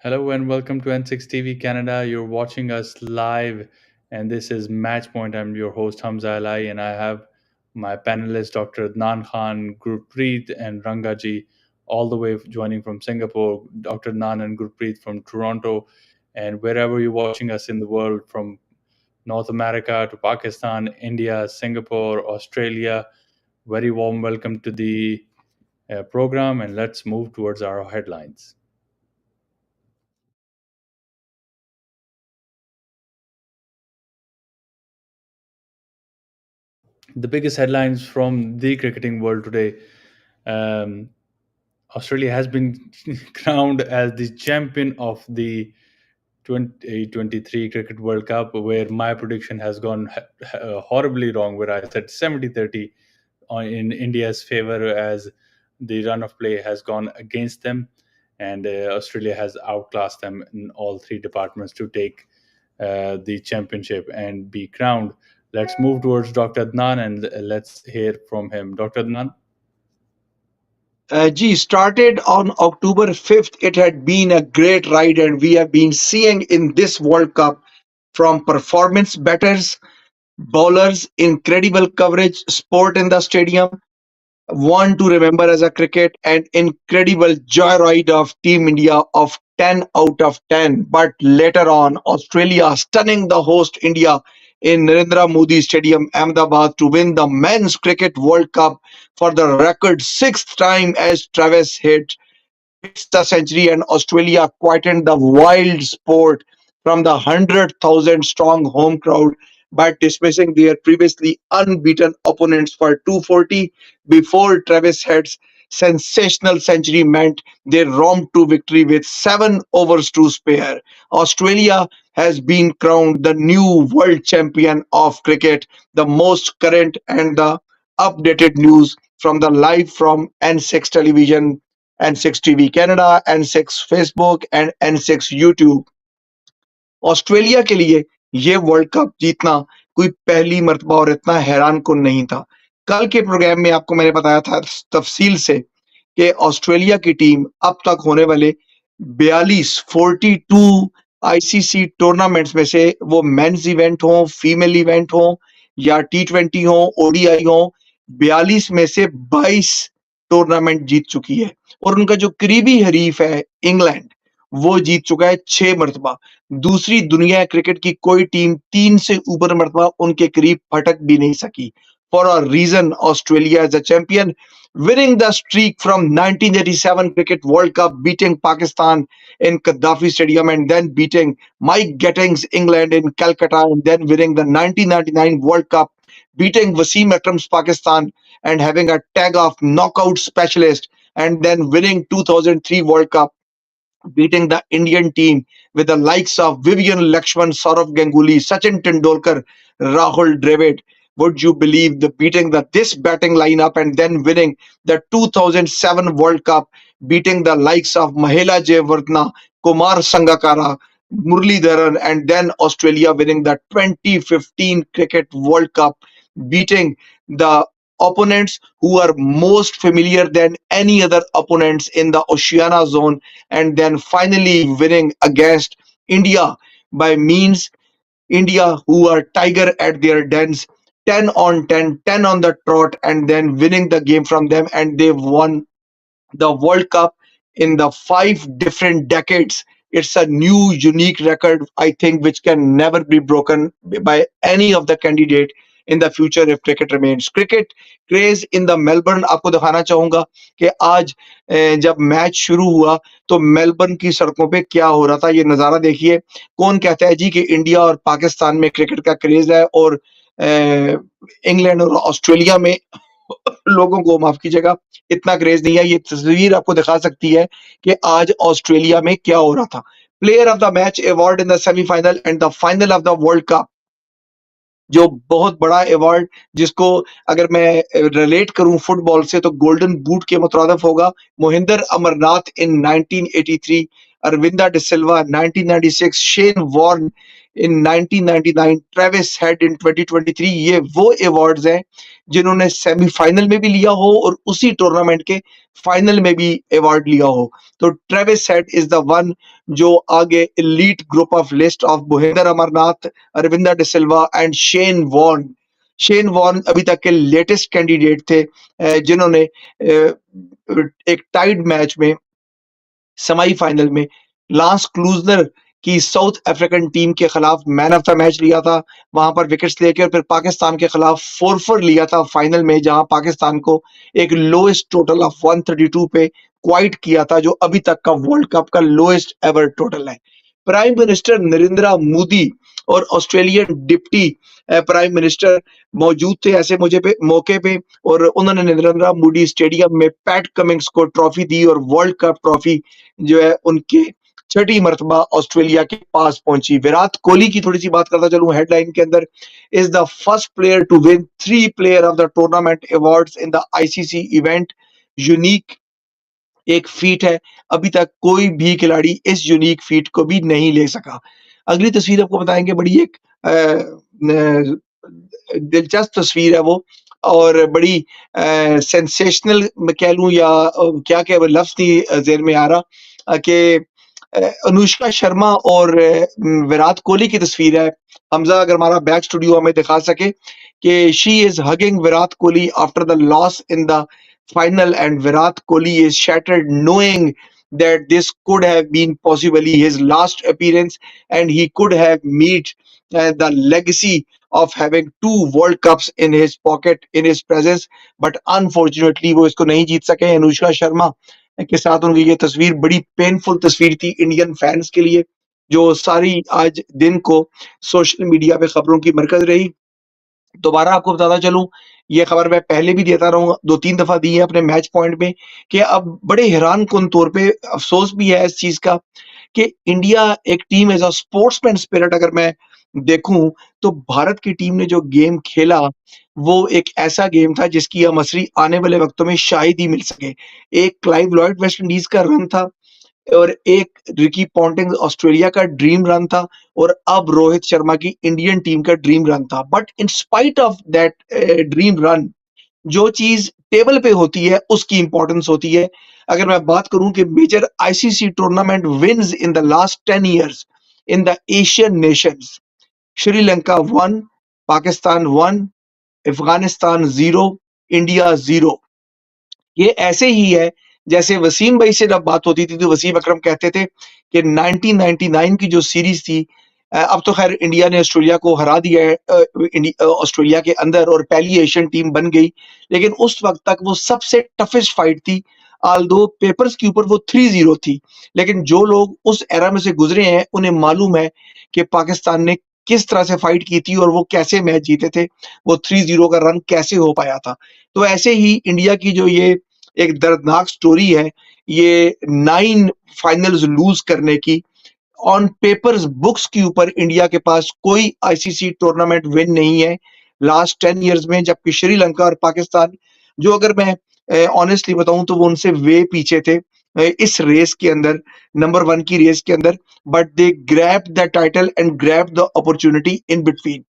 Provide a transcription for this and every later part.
Hello and welcome to N6 TV Canada. You're watching us live, and this is Match Point. I'm your host Hamza Alai, and I have my panelists Dr. Adnan Khan, Gurpreet, and Rangaji, all the way joining from Singapore. Dr. Adnan and Gurpreet from Toronto, and wherever you're watching us in the world, from North America to Pakistan, India, Singapore, Australia. Very warm welcome to the program, and let's move towards our headlines. The biggest headlines from the cricketing world today. Um, Australia has been crowned as the champion of the 2023 Cricket World Cup, where my prediction has gone horribly wrong, where I said 70-30 in India's favor, as the run of play has gone against them, and Australia has outclassed them in all three departments to take the championship and be crowned. Let's move towards Dr. Adnan and let's hear from him. Dr. Adnan? Started on October 5th. It had been a great ride, and we have been seeing in this World Cup from performance batters, bowlers, incredible coverage, sport in the stadium, one to remember as a cricket, and incredible joyride of Team India of 10 out of 10. But later on, Australia stunning the host India in Narendra Modi Stadium, Ahmedabad, to win the Men's Cricket World Cup for the record sixth time as Travis hits the century, and Australia quietened the wild sport from the 100,000 strong home crowd by dismissing their previously unbeaten opponents for 240 before Travis Head's sensational century meant they romped to victory with 7 overs to spare. Australia has been crowned the new world champion of cricket, the most current and the updated news from the live from N6 television, N6 TV Canada, N6 Facebook and N6 YouTube. Australia के लिए ये world cup जीतना कोई पहली मर्तबा और इतना हैरान कुन नहीं था। कल के प्रोग्राम में आपको मैंने बताया था तफसील से कि ऑस्ट्रेलिया की टीम अब तक होने वाले 42 आईसीसी टूर्नामेंट्स में से, वो मेंस इवेंट हो, फीमेल इवेंट हो या टी20 हो, ओडीआई हो, 42 में से 22 टूर्नामेंट जीत चुकी है। और उनका जो करीबी हरीफ है इंग्लैंड, वो जीत चुका है 6 मरतबा। दूसरी दुनिया क्रिकेट की कोई टीम 3 से ऊपर मरतबा उनके करीब फटक भी नहीं सकी। For a reason, Australia is a champion, winning the streak from 1987 Cricket World Cup, beating Pakistan in Gaddafi Stadium, and then beating Mike Getting's England in Calcutta, and then winning the 1999 World Cup, beating Wasim Akram's Pakistan, and having a tag of knockout specialist, and then winning 2003 World Cup, beating the Indian team with the likes of Vivian Lakshman, Saurav Ganguly, Sachin Tendulkar, Rahul Dravid. Would you believe the beating this batting lineup and then winning the 2007 World Cup, beating the likes of Mahela Jayawardene, Kumar Sangakkara, Muralidharan, and then Australia winning the 2015 Cricket World Cup, beating the opponents who are most familiar than any other opponents in the Oceania zone, and then finally winning against India by means India, who are tiger at their dens, 10 on 10, 10 on the trot, and then winning the game from them, and they won the World Cup in the 5 different decades. It's a new, unique record, I think, which can never be broken by any of the candidate in the future if cricket remains. Cricket craze in the Melbourne, आपको दिखाना चाहूंगा कि आज जब match शुरू हुआ तो Melbourne की सड़कों पे क्या हो रहा था, ये नज़ारा देखिए। कौन कहता है जी कि इंडिया और पाकिस्तान में क्रिकेट का क्रेज है और इंग्लैंड और ऑस्ट्रेलिया में लोगों को, माफ कीजिएगा, इतना क्रेज नहीं है। ये तस्वीर आपको दिखा सकती है कि आज ऑस्ट्रेलिया में क्या हो रहा था। Player of the match award in the semifinal and the final of the world cup, जो बहुत बड़ा अवार्ड, जिसको अगर मैं रिलेट करूं फुटबॉल से तो गोल्डन बूट के मुतरादिफ होगा। मोहिंदर अमरनाथ इन 1983 Arvinda De Silva 1996, Shane Warne in 1999, Travis head in 2023, ये वो अवार्ड्स हैं जिन्होंने सेमीफाइनल में भी लिया हो और उसी टूर्नामेंट के फाइनल में भी अवार्ड लिया हो। तो Travis Head is the one जो आगे elite group of list of Mohinder Amarnath, Aravinda de Silva and Shane Warne. Shane Warne अभी तक के लेटेस्ट कैंडिडेट थे जिन्होंने एक टाइड मैच में सेमीफाइनल में लांस क्लूजनर की साउथ अफ्रीकन टीम के खिलाफ मैन ऑफ द मैच लिया था, वहां पर विकेट्स लेके, और फिर पाकिस्तान के खिलाफ 4 लिया था फाइनल में, जहां पाकिस्तान को एक लोएस्ट टोटल ऑफ 132 पे क्वाइट किया था, जो अभी तक का वर्ल्ड कप का लोएस्ट एवर टोटल है। प्राइम मिनिस्टर नरेंद्र मोदी और ऑस्ट्रेलियन डिप्टी प्राइम मिनिस्टर मौजूद थे ऐसे मुझे पे मौके पे, और उन्होंने नरेंद्र मोदी स्टेडियम में पैट कमिंग्स को ट्रॉफी दी, और वर्ल्ड कप ट्रॉफी जो है उनके छठी मर्तबा ऑस्ट्रेलिया के पास पहुंची। विराट कोहली की थोड़ी सी बात करता चलूं हेडलाइन के अंदर, is the first player to win 3 player of the tournament awards in the ICC event. Unique एक फीट है, अभी तक कोई भी खिलाड़ी इस यूनिक फीट को भी नहीं ले सका। अगली तस्वीर आपको बताएंगे, बड़ी एक दिलचस्प तस्वीर है वो, और बड़ी सेंसेशनल मैं कह लूं, या क्या क्या लफ्ज नहीं जेर में आ रहा, कि अनुष्का शर्मा और विराट कोहली की तस्वीर है। हमजा अगर हमारा बैक स्टूडियो हमें दिखा सके कि she is hugging Virat Kohli after the loss in the final, and Virat Kohli is shattered knowing that this could have been possibly his last appearance and he could have meet the legacy of having 2 World Cups in his pocket, in his presence, but unfortunately वो इसको नहीं जीत सके। अनुष्का शर्मा के साथ उनकी ये तस्वीर बड़ी पेनफुल तस्वीर थी इंडियन फैंस के लिए, जो सारी आज दिन को सोशल मीडिया पे खबरों की मरकज रही। दोबारा आपको बताता चलूं, ये खबर मैं पहले भी देता रहूंगा, 2-3 दफा दी है अपने मैच पॉइंट में, कि अब बड़े हैरान कुन तौर पे अफसोस भी है इस चीज का कि इंडिया एक team as a sportsman spirit अगर मैं देखूं, तो भारत की टीम ने जो गेम खेला वो एक ऐसा गेम था जिसकी मसरी आने वाले वक्तों में शायद ही मिल सके। एक क्लाइव लॉयड वेस्ट इंडीज का रन था, और एक रिकी पॉन्टिंग ऑस्ट्रेलिया का ड्रीम रन था, और अब रोहित शर्मा की इंडियन टीम का ड्रीम रन था। But in spite of that dream run, जो चीज टेबल पे होती है उसकी इंपॉर्टेंस होती है। अगर मैं बात करूं कि major ICC tournament wins in the last 10 years in the Asian nations, Sri Lanka 1, Pakistan 1, Afghanistan 0, India 0। ये ऐसे ही है जैसे वसीम भाई से जब बात होती थी तो वसीम अकरम कहते थे कि 1999 की जो सीरीज थी, अब तो खैर इंडिया ने ऑस्ट्रेलिया को हरा दिया है ऑस्ट्रेलिया के अंदर, और पहली एशियन टीम बन गई, लेकिन उस वक्त तक वो सबसे टफेस्ट फाइट थी। आल्दो पेपर्स के ऊपर वो 3-0 थी, लेकिन जो लोग उस एरा में से गुजरे हैं उन्हें मालूम है कि पाकिस्तान ने किस तरह से फाइट की थी और वो कैसे मैच जीते थे, वो 3-0 का रन कैसे हो पाया था। तो ऐसे ही इंडिया की जो ये एक दर्दनाक स्टोरी है, ये 9 फाइनल्स लूज करने की, ऑन पेपर्स बुक्स के ऊपर इंडिया के पास कोई आईसीसी टूर्नामेंट विन नहीं है लास्ट 10 years में, जबकि श्रीलंका और पाकिस्तान, जो अगर मैं ऑनेस्टली बताऊं तो वो उनसे वे पीछे थे इस रेस के अंदर, नंबर 1 की रेस के अंदर, but they grab the title and grab the opportunity in between.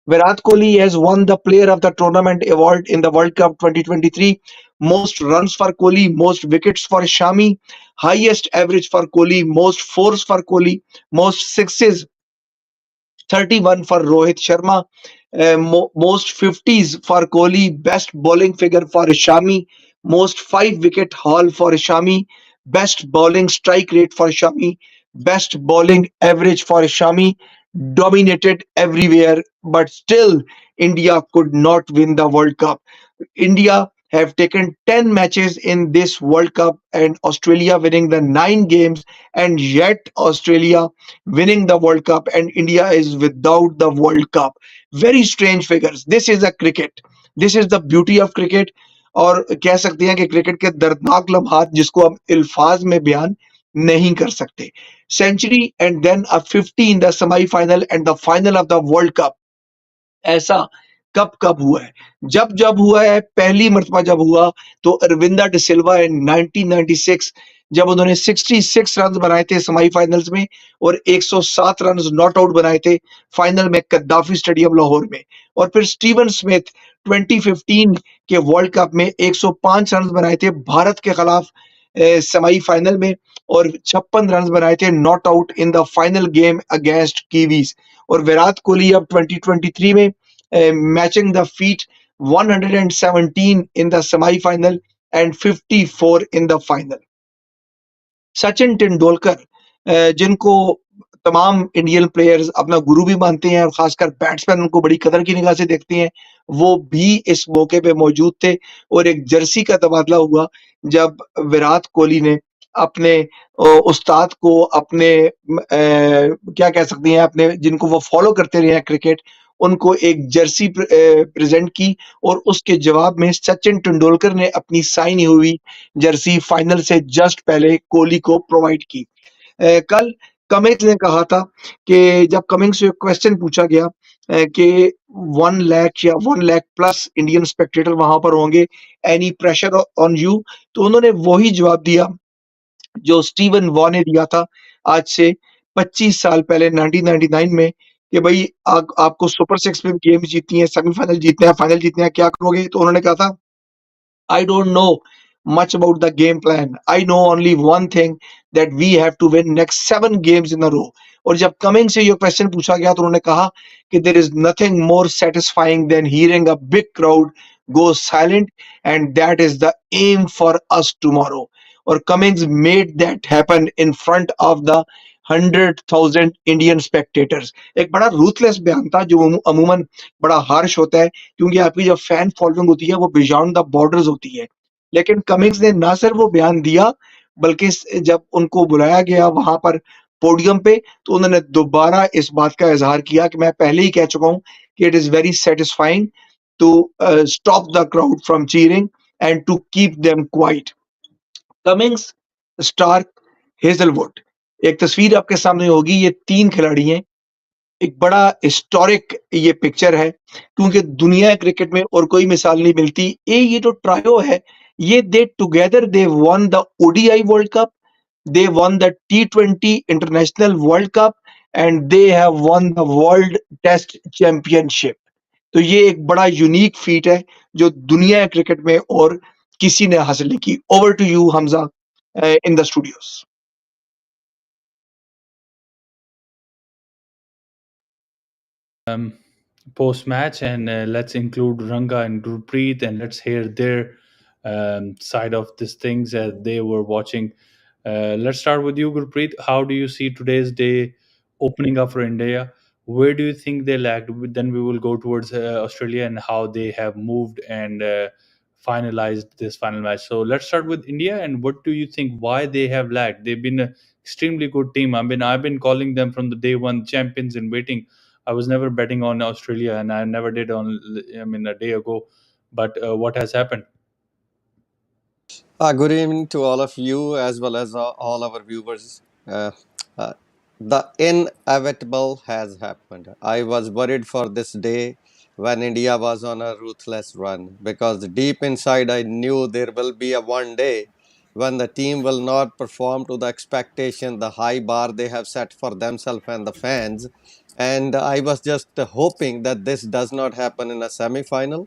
Virat Kohli has won the player of the tournament award in the World Cup 2023. Most runs for Kohli, most wickets for Shami, highest average for Kohli, most fours for Kohli, most sixes 31 for Rohit Sharma, most 50s for Kohli, best bowling figure for Shami, most 5 wicket haul for Shami, best bowling strike rate for Shami, best bowling average for Shami, dominated everywhere, but still India could not win the World Cup. India have taken 10 matches in this World Cup and Australia winning the 9 games, and yet Australia winning the World Cup and India is without the World Cup. Very strange figures. This is a cricket. This is the beauty of cricket. और कह सकते हैं कि cricket के दर्दनाक लम्हात जिसको हम अल्फाज में बयान नहीं कर सकते। Century and then a 50 in the semifinal and the final of the world cup, ऐसा कब कब हुआ है। जब जब हुआ है, पहली मर्तबा जब हुआ तो अरविंदा डिसिल्वा इन 1996, जब उन्होंने 66 रन बनाए थे सेमीफाइनल्स में और 107 रन नॉट आउट बनाए थे फाइनल में कद्दाफी स्टेडियम लाहौर में। और फिर स्टीवन स्मिथ 2015 के वर्ल्ड कप में 105 रन बनाए थे भारत के खिलाफ सेमीफाइनल में, और 56 रन बनाए थे not out in the final game against Kiwis. और विराट कोहली अब 2023 में matching the feet 117 in the semi-final and 54 in the final। Sachin Tendulkar, जिनको तमाम इंडियन प्लेयर्स अपना गुरु भी मानते हैं और खासकर बैट्समैन उनको बड़ी कदर की निगाह से देखते हैं, वो भी इस मौके पे मौजूद थे। और एक जर्सी का तबादला हुआ जब विराट कोहली ने अपने उस्ताद को, अपने क्या कह सकते हैं, अपने जिनको वो फॉलो करते रहे हैं क्रिकेट, उनको एक जर्सी प्रेजेंट की। और उसके जवाब में सचिन तेंदुलकर ने अपनी साइन हुई जर्सी फाइनल से जस्ट पहले कोहली को प्रोवाइड की। कल कमिंस ने कहा था कि जब कमिंस से क्वेश्चन पूछा गया कि 1 लाख या 1 लाख प्लस इंडियन स्पेक्टेटर वहां पर होंगे, एनी प्रेशर ऑन यू, तो उन्होंने वही जवाब दिया जो स्टीवन वॉ ने दिया था आज से 25 साल पहले 1999 में, कि भाई आपको सुपर सिक्स में गेम जीतनी है, सेमीफाइनल जीतना है, फाइनल जीतना है, क्या करोगे? तो उन्होंने कहा था, I don't know much about the game plan. I know only one thing, that we have to win next 7 games in a row. और जब कमिंग से ये क्वेश्चन पूछा गया तो उन्होंने कहा कि there is nothing more satisfying than hearing a big crowd go silent, and that is the aim for us tomorrow। और Cummins made that happen in front of the 100,000 Indian spectators. एक बड़ा ruthless बयान था जो अमूमन बड़ा harsh होता है, क्योंकि आपकी जो फैन फॉलोइंग होती है वो बियॉन्ड द बॉर्डर्स होती है। लेकिन कमिंग्स ने ना सिर्फ वो बयान दिया, बल्कि जब उनको बुलाया गया वहां पर पोडियम पे, तो उन्होंने दोबारा इस बात का इजहार किया कि मैं पहले ही कह चुका हूं कि it is very satisfying to stop the crowd from cheering and to keep them quiet. Cummins, Starc, Hazlewood, एक तस्वीर आपके सामने होगी, ये 3 खिलाड़ी हैं। एक बड़ा हिस्टोरिक ये पिक्चर है, क्योंकि दुनिया क्रिकेट में और कोई मिसाल नहीं मिलती। ये जो ट्रायो है, ये they together they won the ODI world cup, they won the T20 international world cup, and they have won the world test championship. तो ये एक बड़ा यूनिक फीट है जो दुनिया क्रिकेट में और किसी ने हासिल नहीं की। Over to you Hamza in the studios. Post match, and let's include Ranga and Gurpreet, and let's hear their side of these things as they were watching. Let's start with you, Gurpreet. How do you see today's day opening up for India? Where do you think they lagged? Then we will go towards Australia and how they have moved and finalized this final match. So let's start with India. And what do you think? Why they have lagged? They've been an extremely good team. I've been calling them from the day one, champions in waiting. I was never betting on Australia, and I never did on. A day ago. But what has happened? Good evening to all of you as well as all our viewers. Uh, the inevitable has happened. I was worried for this day when India was on a ruthless run, because deep inside I knew there will be a one day when the team will not perform to the expectation, the high bar they have set for themselves and the fans. And I was just hoping that this does not happen in a semi final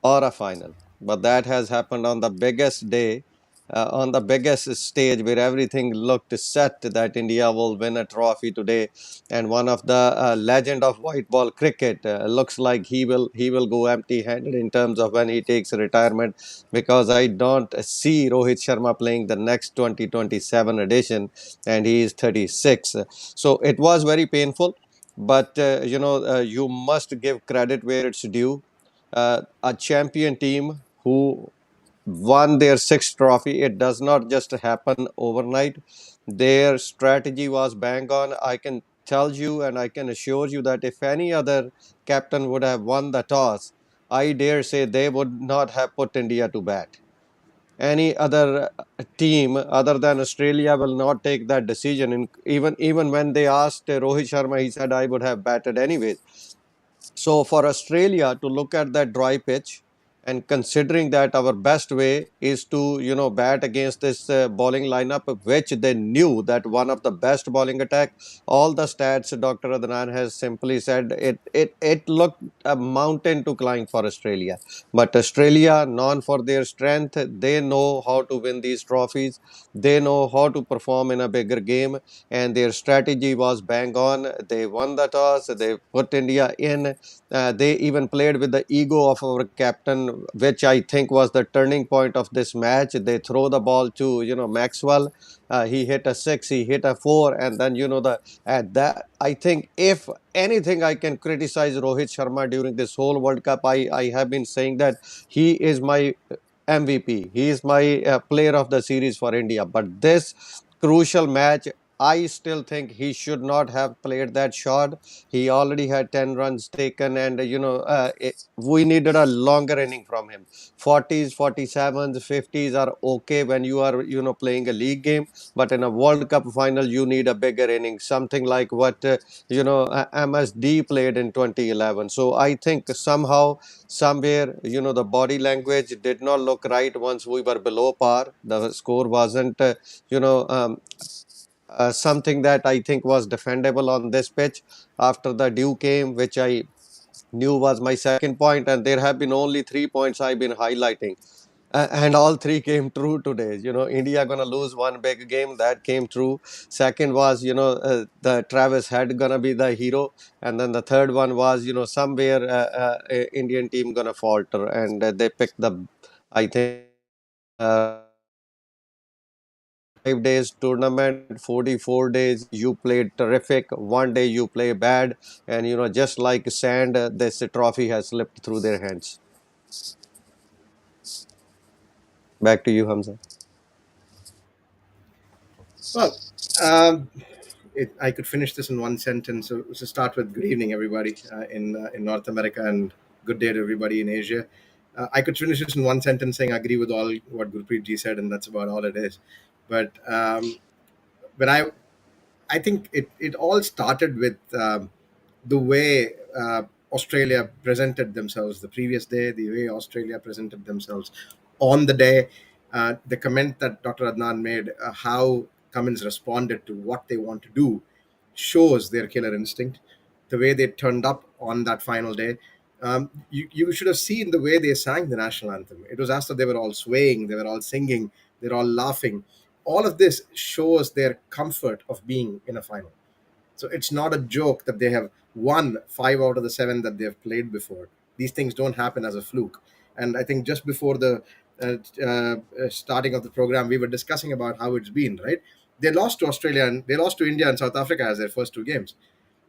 or a final. But that has happened on the biggest day, on the biggest stage where everything looked set that India will win a trophy today. And one of the legend of white ball cricket looks like he will go empty-handed in terms of when he takes retirement, because I don't see Rohit Sharma playing the next 2027 edition, and he is 36. So it was very painful. But you must give credit where it's due. A champion team who won their sixth trophy. It does not just happen overnight. Their strategy was bang on. I can tell you and I can assure you that if any other captain would have won the toss, I dare say they would not have put India to bat. Any other team other than Australia will not take that decision. And even when they asked Rohit Sharma, he said, I would have batted anyways. So for Australia to look at that dry pitch, and considering that our best way is to bat against this bowling lineup, which they knew that one of the best bowling attack, all the stats Dr. Adnan has simply said, it looked a mountain to climb for Australia. But Australia, known for their strength, they know how to win these trophies. They know how to perform in a bigger game, and their strategy was bang on. They won the toss. They put India in. They even played with the ego of our captain, which I think was the turning point of this match. They throw the ball to Maxwell. He hit a six, he hit a four, and then the at that I think if anything I can criticize Rohit Sharma during this whole World Cup, I have been saying that he is my MVP. He is my player of the series for India. But this crucial match, I still think he should not have played that shot. He already had 10 runs taken, and we needed a longer inning from him. 40s, 47s, 50s are okay when you are playing a league game, but in a World Cup final, you need a bigger inning, something like what MSD played in 2011. So I think somehow, somewhere, the body language did not look right once we were below par. The score wasn't, something that I think was defendable on this pitch. After the dew came, which I knew was my second point, and there have been only 3 points I've been highlighting. And all three came true today. India gonna lose one big game, that came true. Second was, the Travis Head gonna be the hero, and then the third one was, somewhere Indian team gonna falter, and they picked the, I think, in 35 days tournament, 44 days you played terrific. One day you play bad, and just like sand, this trophy has slipped through their hands. Back to you, Hamza. Well, um, I could finish this in one sentence. So start with good evening, everybody in North America, and good day to everybody in Asia. I could finish this in one sentence saying I agree with all what Gurpreet ji said, and that's about all it is. But when I think it all started with the way Australia presented themselves the previous day, the way Australia presented themselves on the day, the comment that Dr. Adnan made, how Cummins responded to what they want to do, shows their killer instinct. The way they turned up on that final day. You should have seen the way they sang the national anthem. It was as though they were all swaying, they were all singing, they're all laughing. All of this shows their comfort of being in a final. So it's not a joke that they have won 5 out of the 7 that they have played before. These things don't happen as a fluke. And I think just before the starting of the program, we were discussing about how it's been, right? They lost to Australia and they lost to India and South Africa as their first 2 games.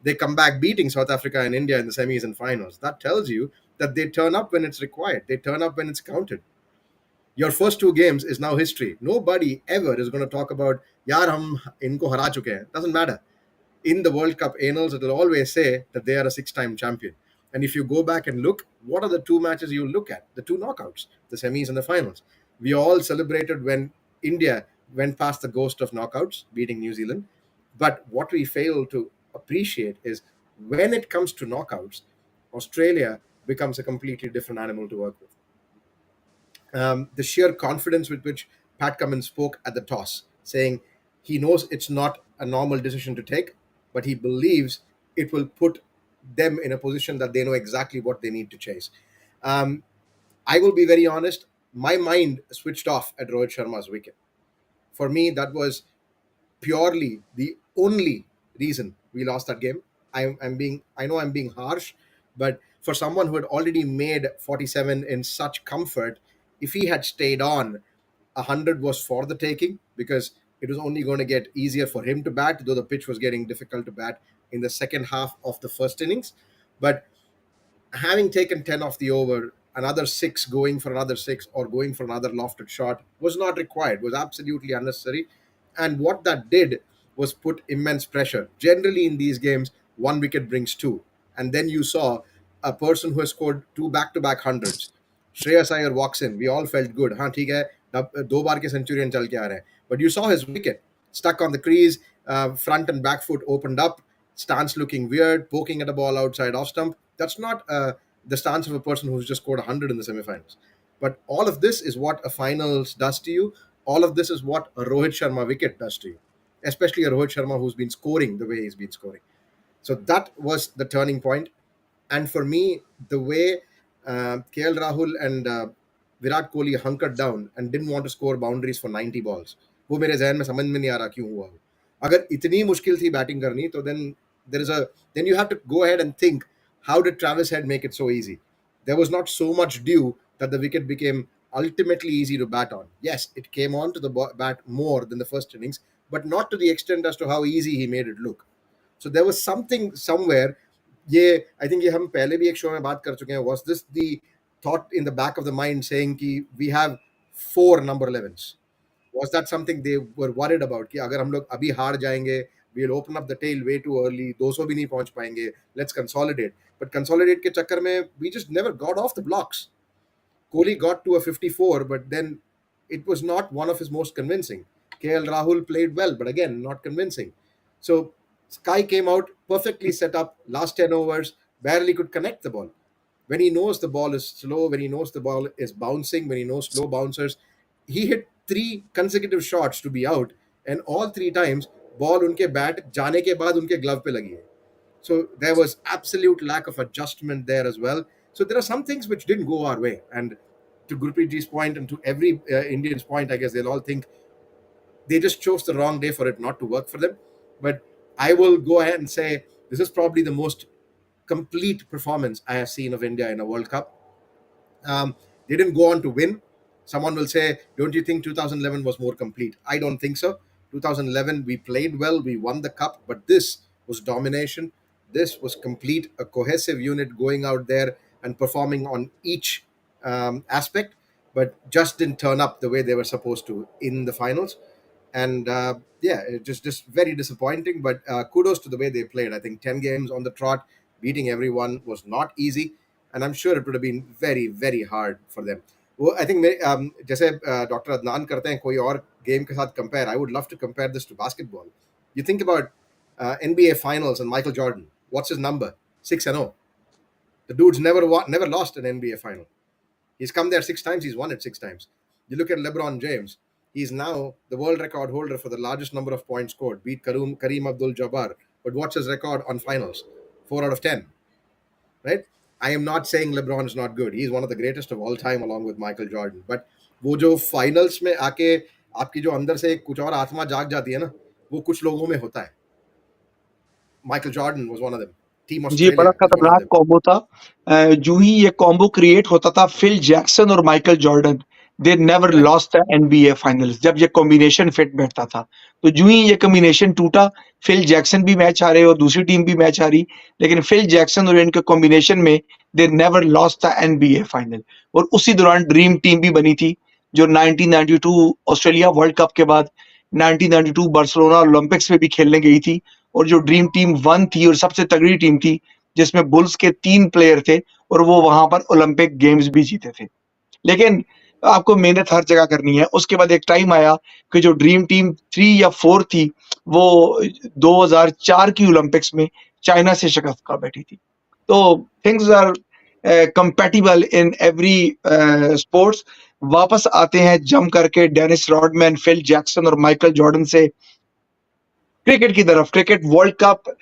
They come back beating South Africa and India in the semis and finals. That tells you that they turn up when it's required. They turn up when it's counted. Your first 2 games is now history. Nobody ever is going to talk about, yaar, hum inko hara chuke hain. Doesn't matter. In the World Cup annals, it will always say that they are a 6-time champion. And if you go back and look, what are the 2 matches you look at? The 2 knockouts, the semis and the finals. We all celebrated when India went past the ghost of knockouts, beating New Zealand. But what we fail to appreciate is when it comes to knockouts, Australia becomes a completely different animal to work with. The sheer confidence with which Pat Cummins spoke at the toss, saying he knows it's not a normal decision to take, but he believes it will put them in a position that they know exactly what they need to chase. Um, I will be very honest, my mind switched off at Rohit Sharma's wicket. For me, that was purely the only reason we lost that game. I know I'm being harsh, but for someone who had already made 47 in such comfort, if he had stayed on, 100 was for the taking because it was only going to get easier for him to bat, though the pitch was getting difficult to bat in the second half of the first innings. But having taken 10 off the over, another 6 going for another 6 or going for another lofted shot was not required, was absolutely unnecessary. And what that did was put immense pressure. Generally, in these games, 1 wicket brings 2. And then you saw a person who has scored 2 back-to-back hundreds. Shreyas Iyer walks in. We all felt good. हाँ ठीक है दो बार के Centurion चल के आ रहे हैं. But you saw his wicket stuck on the crease, front and back foot opened up, stance looking weird, poking at a ball outside off stump. That's not the stance of a person who's just scored 100 in the semifinals. But all of this is what a finals does to you. All of this is what a Rohit Sharma wicket does to you, especially a Rohit Sharma who's been scoring the way he's been scoring. So that was the turning point. And for me, the way KL Rahul and Virat Kohli hunkered down and didn't want to score boundaries for 90 balls, वो मेरे जहन में समझ में नहीं आ रहा क्यों हुआ वो. अगर इतनी मुश्किल थी बैटिंग करनी तो there is a then you have to go ahead and think, how did Travis Head make it so easy? There was not so much dew that the wicket became ultimately easy to bat on. Yes, it came on to the bat more than the first innings, but not to the extent as to how easy he made it look. So there was something somewhere. ये I think ये हम पहले भी एक show में बात कर चुके हैं. Was this the thought in the back of the mind saying कि we have 4 number 11s? Was that something they were worried about कि अगर हम लोग अभी हार जाएंगे, we'll open up the tail way too early, 200 भी नहीं पहुंच पाएंगे, let's consolidate. But consolidate के चक्कर में we just never got off the blocks. Kohli got to a 54, but then it was not one of his most convincing. KL Rahul played well, but again, not convincing. So Sky came out perfectly set up, last 10 overs, barely could connect the ball. When he knows the ball is slow, when he knows the ball is bouncing, when he knows slow bouncers, he hit 3 consecutive shots to be out, and all 3 times, ball उनके bat जाने के बाद उनके glove पे लगी है. So there was absolute lack of adjustment there as well. So there are some things which didn't go our way. And to Gurpreet Ji's point and to every Indian's point, I guess they'll all think they just chose the wrong day for it not to work for them. But I will go ahead and say this is probably the most complete performance I have seen of India in a World Cup. They didn't go on to win. Someone will say, don't you think 2011 was more complete? I don't think so. 2011, we played well, we won the cup, but this was domination. This was complete, a cohesive unit going out there and performing on each aspect, but just didn't turn up the way they were supposed to in the finals. And yeah, it just very disappointing. But kudos to the way they played. I think 10 games on the trot, beating everyone was not easy, and I'm sure it would have been very very hard for them. वो I think जैसे doctor Adnan करते हैं कोई और game के साथ compare, I would love to compare this to basketball. You think about NBA finals and Michael Jordan. What's his number? 6-0. The dude's never lost an NBA final. He's come there 6 times. He's won it 6 times. You look at LeBron James. He's now the world record holder for the largest number of points scored. Beat Kareem Abdul-Jabbar. But what's his record on finals? 4 out of 10. Right? I am not saying LeBron is not good. He's one of the greatest of all time along with Michael Jordan. But वो जो finals में आके आपकी जो अंदर से कुछ और आत्मा जाग जाती है ना, वो कुछ लोगों में होता है. Michael Jordan was one of them. Team जी, बड़ा Australia was one of खतरनाक them. कॉम्बो था. जो ही ये कॉम्बो क्रिएट होता था, फिल जैक्सन और Michael Jordan, they never Right. Lost the NBA finals. जब ये कॉम्बिनेशन फिट बैठता था, तो जो ही ये कॉम्बिनेशन टूटा, फिल जैक्सन भी मैच आ रहे और दूसरी टीम भी मैच आ रही, लेकिन फिल जैक्सन और इनके कॉम्बिनेशन में they never lost the NBA final. और उसी दौरान ड्रीम टीम भी बनी थी, जो 1992 ऑस्ट्रेलिया वर्ल्ड कप के बाद 1992 बार्सिलोना ओलंपिक्स में भी खेलने गई थी, और जो ड्रीम टीम 1 थी और सबसे तगड़ी टीम थी, जिसमें बुल्स के 3 प्लेयर थे और वो वहां पर ओलंपिक गेम्स भी जीते थे. लेकिन आपको मेहनत हर जगह करनी है. उसके बाद एक टाइम आया कि जो ड्रीम टीम 3 या 4 थी, वो 2004 की ओलंपिक्स में चाइना से शिकस्त खा बैठी थी. तो things are compatible in every sports. वापस आते हैं जम करके डेनिस रॉडमैन, फिल जैक्सन और माइकल जॉर्डन से क्रिकेट की तरफ. Cricket world cup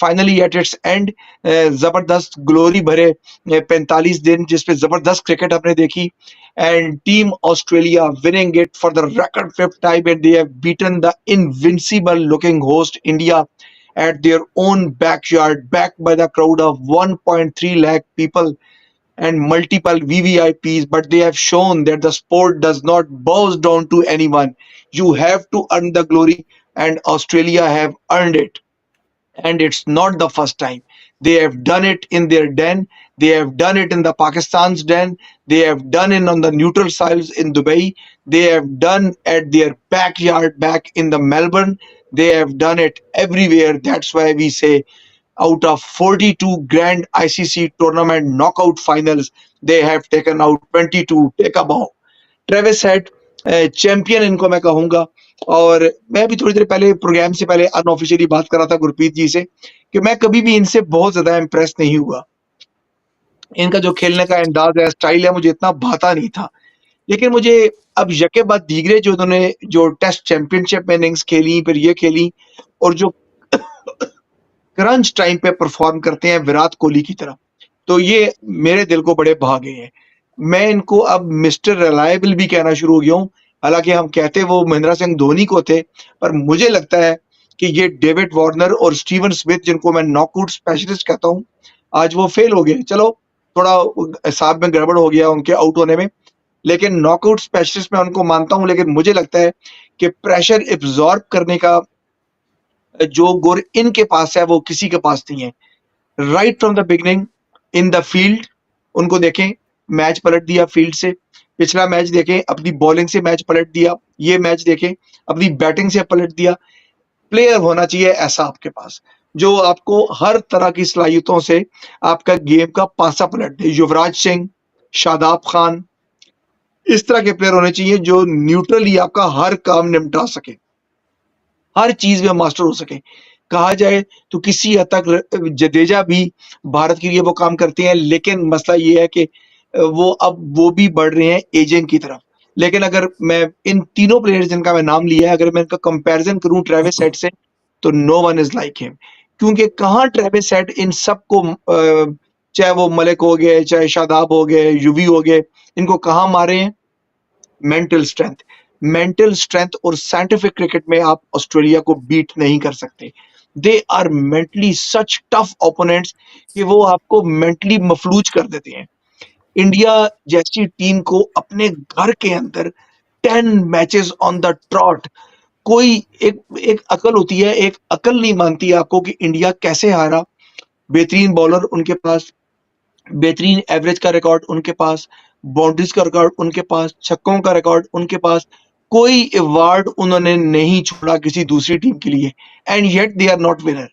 finally at its end. जबरदस्त ग्लोरी भरे 45 दिन जिसपे जबरदस्त क्रिकेट आपने देखी, and team Australia winning it for the record 5th time, and they have beaten the invincible looking host India at their own backyard, backed by the crowd of 1.3 lakh people and multiple VVIPs. But they have shown that the sport does not bow down to anyone. You have to earn the glory, and Australia have earned it. And it's not the first time. They have done it in their den. They have done it in the Pakistan's den. They have done it on the neutral sides in Dubai. They have done at their backyard back in the Melbourne. They have done it everywhere. That's why we say out of 42 grand ICC tournament knockout finals, they have taken out 22. Take a bow. Travis head champion इनको मैं कहूंगा. और मैं भी थोड़ी देर पहले programme से पहले अनऑफिशियली बात कर रहा था गुरप्रीत जी से कि मैं कभी भी इनसे बहुत ज्यादा इम्प्रेस नहीं हुआ. इनका जो खेलने का अंदाज है, स्टाइल है, मुझे इतना भाता नहीं था। लेकिन मुझे अब यके बाद दीगरे जो उन्होंने जो टेस्ट चैंपियनशिप में इनिंग्स खेली, फिर ये खेली, और जो क्रंच टाइम पे परफॉर्म करते हैं विराट कोहली की तरह, तो ये मेरे दिल को बड़े भा गए हैं। मैं इनको अब मिस्टर रिलायबल भी कहना शुरू हो गया हूँ। हालांकि हम कहते वो महेंद्र सिंह धोनी को थे, पर मुझे लगता है कि ये डेविड वार्नर और स्टीवन स्मिथ, जिनको मैं नॉकआउट स्पेशलिस्ट कहता हूँ, आज वो फेल हो गए। चलो थोड़ा हिसाब में गड़बड़ हो गया उनके आउट होने में, लेकिन नॉकआउट स्पेशलिस्ट मैं उनको मानता हूँ। लेकिन मुझे लगता है कि प्रेशर एब्जॉर्ब करने का जो गुर इनके पास है वो किसी के पास नहीं है। Right from the beginning in the field, उनको देखें, मैच पलट दिया फील्ड से। पिछला मैच देखें, अपनी बॉलिंग से मैच पलट दिया। ये मैच देखें, अपनी बैटिंग से पलट दिया। प्लेयर होना चाहिए ऐसा आपके पास, जो आपको हर तरह की सलाहियतों से आपका गेम का पासा पलट दे। युवराज सिंह, शादाब खान, इस तरह के प्लेयर होने चाहिए जो न्यूट्रली आपका हर काम निपटा सके, हर चीज में मास्टर हो सके। कहा जाए तो किसी हद तक जडेजा भी भारत के लिए वो काम करते हैं, लेकिन मसला ये है कि वो भी बढ़ रहे हैं एजिंग की तरफ। लेकिन अगर मैं इन तीनों प्लेयर्स जिनका मैं नाम लिया है, अगर मैं इनका कंपैरिजन करूं ट्रेविस हेड से, तो no one is like him. क्योंकि कहाँ ट्रेविस हेड इन सबको, चाहे वो मलिक हो गए, चाहे शादाब हो गए, युवी हो गए, इनको कहाँ मारे हैं? Mental strength. मेंटल स्ट्रेंथ और साइंटिफिक क्रिकेट में आप ऑस्ट्रेलिया को बीट नहीं कर सकते। They are mentally such tough opponents कि वो आपको मेंटली मफलूज कर देते हैं। इंडिया जैसी टीम को अपने घर के अंदर 10 मैचेस ऑन द ट्रॉट, कोई एक अकल होती है, एक अकल नहीं मानती आपको कि इंडिया कैसे हारा। बेहतरीन बॉलर उनके पास, बेहतरीन एवरेज का रिकॉर्ड उनके पास, बाउंड्रीज का रिकॉर्ड उनके पास, छक्कों का रिकॉर्ड उनके पास, कोई अवार्ड उन्होंने नहीं छोड़ा किसी दूसरी टीम के लिए, and yet they are not winner.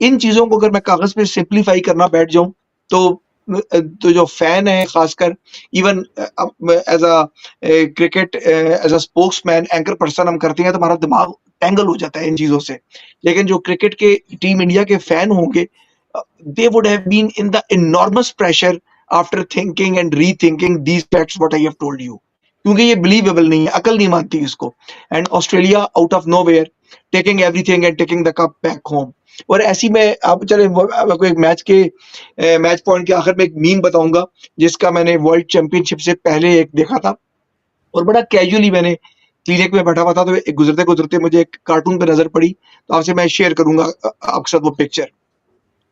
इन चीजों को अगर मैं कागज पे सिंप्लीफाई करना बैठ जाऊं, तो जो फैन है, खासकर even as a cricket, as a spokesman, anchor person हम करते हैं, तो हमारा दिमाग टेंगल हो जाता है इन चीजों से। लेकिन जो क्रिकेट के टीम इंडिया के फैन होंगे, they would have been in the enormous pressure after thinking and rethinking these facts what I have told you, क्योंकि ये बिलीवेबल नहीं है, अकल नहीं मानती इसको। And Australia out of nowhere taking everything and taking the cup back home. और ऐसी में आप चले, आपको एक मैच पॉइंट के आखिर में एक मीम बताऊंगा, जिसका मैंने वर्ल्ड चैंपियनशिप से पहले एक देखा था, और बड़ा कैजुअली मैंने क्लिनिक में बैठा हुआ था, तो एक गुजरते गुजरते मुझे एक कार्टून पे नजर पड़ी, तो आपसे मैं शेयर करूंगा अक्सर वो पिक्चर।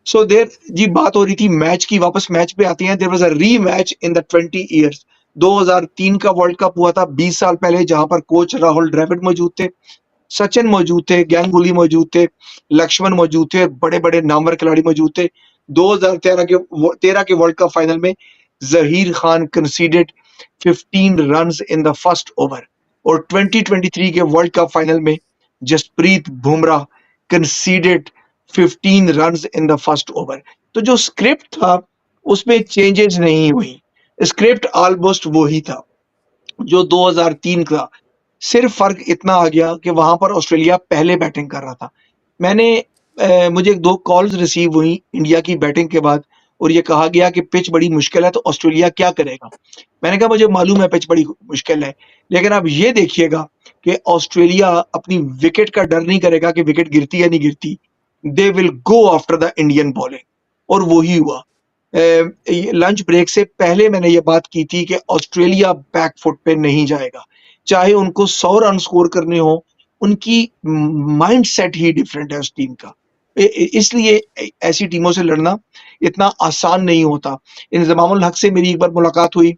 सो देर जी बात हो रही थी मैच की, वापस मैच पे आती हैं। There was a rematch in the 20 years. 2003 का वर्ल्ड कप हुआ था 20 साल पहले, जहां पर कोच राहुल द्रविड़ मौजूद थे, सचिन मौजूद थे, गांगुली मौजूद थे, लक्ष्मण मौजूद थे, बड़े बड़े नामवर खिलाड़ी मौजूद थे। 2013 के वर्ल्ड कप फाइनल में Zaheer Khan conceded 15 runs in the first over, और 2023 के वर्ल्ड कप फाइनल में Jasprit Bumrah conceded 15 runs in the first over. तो जो स्क्रिप्ट था उसमें चेंजेस नहीं हुई, स्क्रिप्ट ऑलमोस्ट वही था जो 2003 का। सिर्फ फर्क इतना आ गया कि वहां पर ऑस्ट्रेलिया पहले बैटिंग कर रहा था। मुझे 2 कॉल्स रिसीव हुई इंडिया की बैटिंग के बाद, और ये कहा गया कि पिच बड़ी मुश्किल है, तो ऑस्ट्रेलिया क्या करेगा। मैंने कहा मुझे मालूम है पिच बड़ी मुश्किल है, लेकिन आप ये देखिएगा कि ऑस्ट्रेलिया अपनी विकेट का डर नहीं करेगा कि विकेट गिरती या नहीं गिरती। They will go after the Indian bowling, और वही हुआ। लंच ब्रेक से पहले मैंने ये बात की थी कि ऑस्ट्रेलिया बैकफुट पे नहीं जाएगा, चाहे उनको 100 रन स्कोर करने हो, उनकी माइंड सेट ही डिफरेंट है उस टीम का। इसलिए ऐसी टीमों से लड़ना इतना आसान नहीं होता। इंजमामुल हक से मेरी एक बार मुलाकात हुई,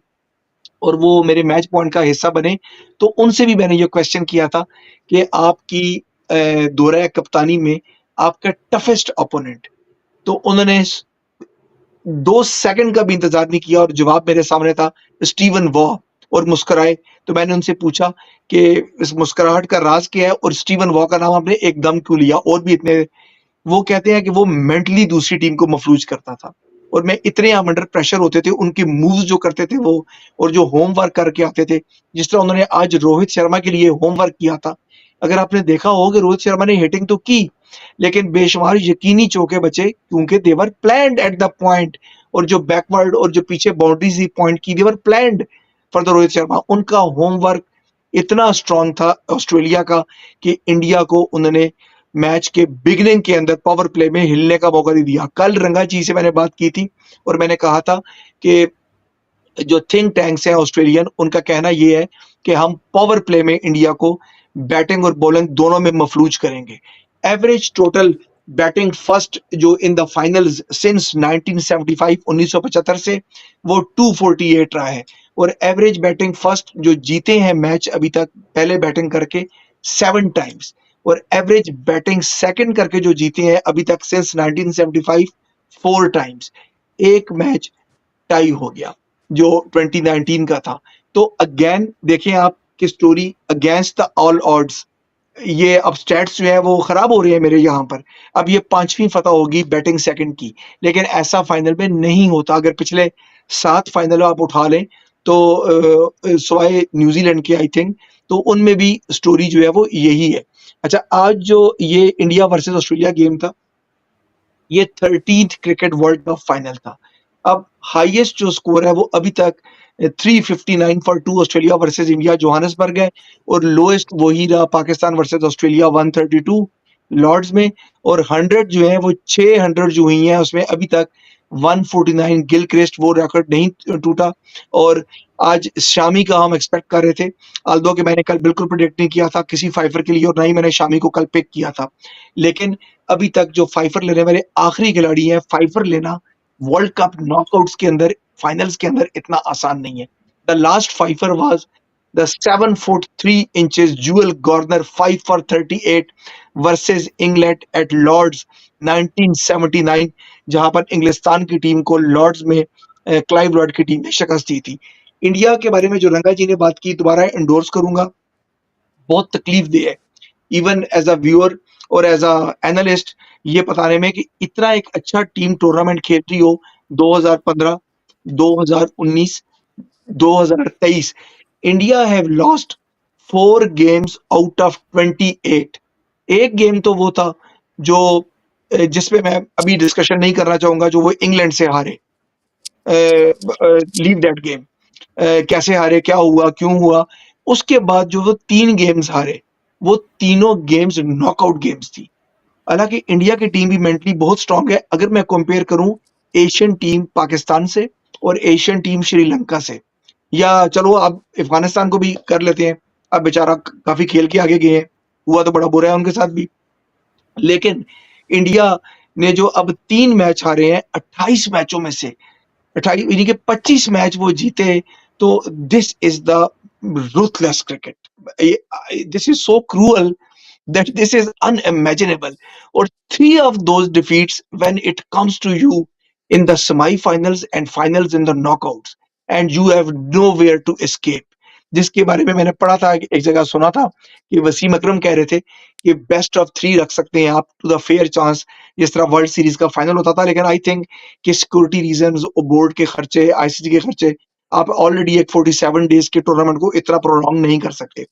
और वो मेरे मैच पॉइंट का हिस्सा बने, तो उनसे भी मैंने ये क्वेश्चन किया था कि आपकी दौरे कप्तानी में आपका टफेस्ट ओपोनेंट, तो उन्होंने 2 सेकंड का भी इंतजार नहीं किया, और जवाब मेरे सामने था स्टीवन वॉ, और मुस्कुराए। तो मैंने उनसे पूछा कि इस मुस्कुराहट का राज क्या है, और स्टीवन वॉ का नाम आपने एकदम क्यों लिया, और भी इतने। वो कहते हैं कि वो मेंटली दूसरी टीम को मफलूज करता था, और मैं इतने हम अंडर प्रेशर होते थे, उनके मूव्स जो करते थे वो, और जो होमवर्क करके आते थे, जिस तरह उन्होंने आज रोहित शर्मा के लिए होमवर्क किया था। अगर आपने देखा हो कि रोहित शर्मा ने हिटिंग तो की, लेकिन बेशुमार यकीनी चौके बचे, क्योंकि देवर प्लान्ड एट द पॉइंट। और जो बैकवर्ड और जो पीछे बाउंड्रीज ही पॉइंट की, they were planned for the Rohit Sharma. उनका होमवर्क इतना स्ट्रांग था ऑस्ट्रेलिया का कि इंडिया को उन्होंने मैच के बिगनिंग के अंदर पावर प्ले में हिलने का मौका नहीं दिया। कल रंगा जी से मैंने बात की थी और मैंने कहा था कि जो थिंक टैंक्स हैं ऑस्ट्रेलियन, उनका कहना ये है कि हम पावर प्ले में इंडिया को बैटिंग और बॉलिंग दोनों में मफलूज करेंगे। एवरेज टोटल बैटिंग फर्स्ट जो इन द फाइनल्स सिंस 1975 1975 से वो 248 रहा है, और एवरेज बैटिंग फर्स्ट जो जीते हैं मैच अभी तक पहले बैटिंग करके 7 टाइम्स, और एवरेज बैटिंग सेकंड करके जो जीते हैं अभी तक सिंस 1975 4 टाइम्स। एक मैच टाई हो गया जो 2019 का था। तो अगेन देखें आप कि story against the all odds, ये अब स्टैट्स जो है वो खराब हो रहे हैं मेरे यहाँ पर। अब ये 5वीं फतह होगी बैटिंग सेकंड की, लेकिन ऐसा फाइनल में नहीं होता। अगर पिछले 7 फाइनल आप उठा लें तो सवाए न्यूजीलैंड के आई थिंक, तो उनमें भी स्टोरी जो है वो यही है। अच्छा, आज जो ये इंडिया वर्सेस ऑस्ट्रेलिया गेम था, ये 13th cricket world cup final था। अब हाईएस्ट जो स्कोर है वो अभी तक 359 for 2 Australia versus India Johannesburg है, और लोएस्ट वही रहा पाकिस्तान वर्सेस ऑस्ट्रेलिया 132 लॉर्ड्स में, और 100 जो है वो 600 जो हुई हैं उसमें अभी तक 149 गिलक्रिस्ट वो रिकॉर्ड नहीं टूटा। और आज शामी का हम एक्सपेक्ट कर रहे थे, आल्दो कि मैंने कल बिल्कुल प्रेडिक्ट नहीं किया था किसी फाइफर के लिए, और ना ही मैंने शामी को कल पिक किया था। लेकिन अभी तक जो फाइफर लेने वाले आखिरी खिलाड़ी हैं, फाइफर लेना वर्ल्ड कप नॉकआउट्स के अंदर फाइनल्स के अंदर इतना आसान नहीं है। The last fifer was the 7 foot 3 inches Joel Garner 5 for 38 versus England at Lord's 1979, जहां पर इंग्लिस्तान की टीम को लॉर्ड्स में क्लाइव लॉर्ड की टीम ने शिकस्त दी थी। इंडिया के बारे में जो रंगा जी ने बात की दोबारा एंडोर्स करूंगा, बहुत तकलीफ दे है इवन एज अ व्यूअर और एज अ एनालिस्ट ये बताने में कि इतना एक अच्छा टीम टूर्नामेंट खेल रही हो 2015, 2019, 2023, India have lost 4 games out of 28। एक गेम तो वो था जो जिसपे मैं अभी डिस्कशन नहीं करना चाहूंगा, जो वो इंग्लैंड से हारे। लीव दैट गेम, कैसे हारे, क्या हुआ, क्यों हुआ। उसके बाद जो वो 3 गेम्स हारे, वो तीनों गेम्स नॉकआउट गेम्स थी। हालांकि इंडिया की टीम भी मेंटली बहुत स्ट्रांग है। अगर मैं कंपेयर करूं एशियन टीम पाकिस्तान से और एशियन टीम श्रीलंका से, या चलो अब अफगानिस्तान को भी कर लेते हैं, अब बेचारा काफी खेल के आगे गए हैं, हुआ तो बड़ा बुरा है उनके साथ भी। लेकिन इंडिया ने जो अब 3 मैच हारे हैं 28 मैचों में से, 28 यानी कि 25 मैच वो जीते, तो this is the ruthless cricket. This is so cruel that this is unimaginable. Or 3 of those defeats when it comes to you in the semi-finals and finals in the knockouts, and you have nowhere to escape. जिसके बारे में मैंने पढ़ा था, एक जगह सुना था कि वसीम अकरम कह रहे थे कि बेस्ट ऑफ 3 रख सकते हैं आप टू द फेयर चांस, जिस तरह वर्ल्ड सीरीज का फाइनल होता था। लेकिन आई थिंक कि सिक्योरिटी रीजंस, बोर्ड के खर्चे, आईसीसी के खर्चे, आप ऑलरेडी एक 47 डेज के टूर्नामेंट को इतना प्रोलॉन्ग नहीं कर सकते।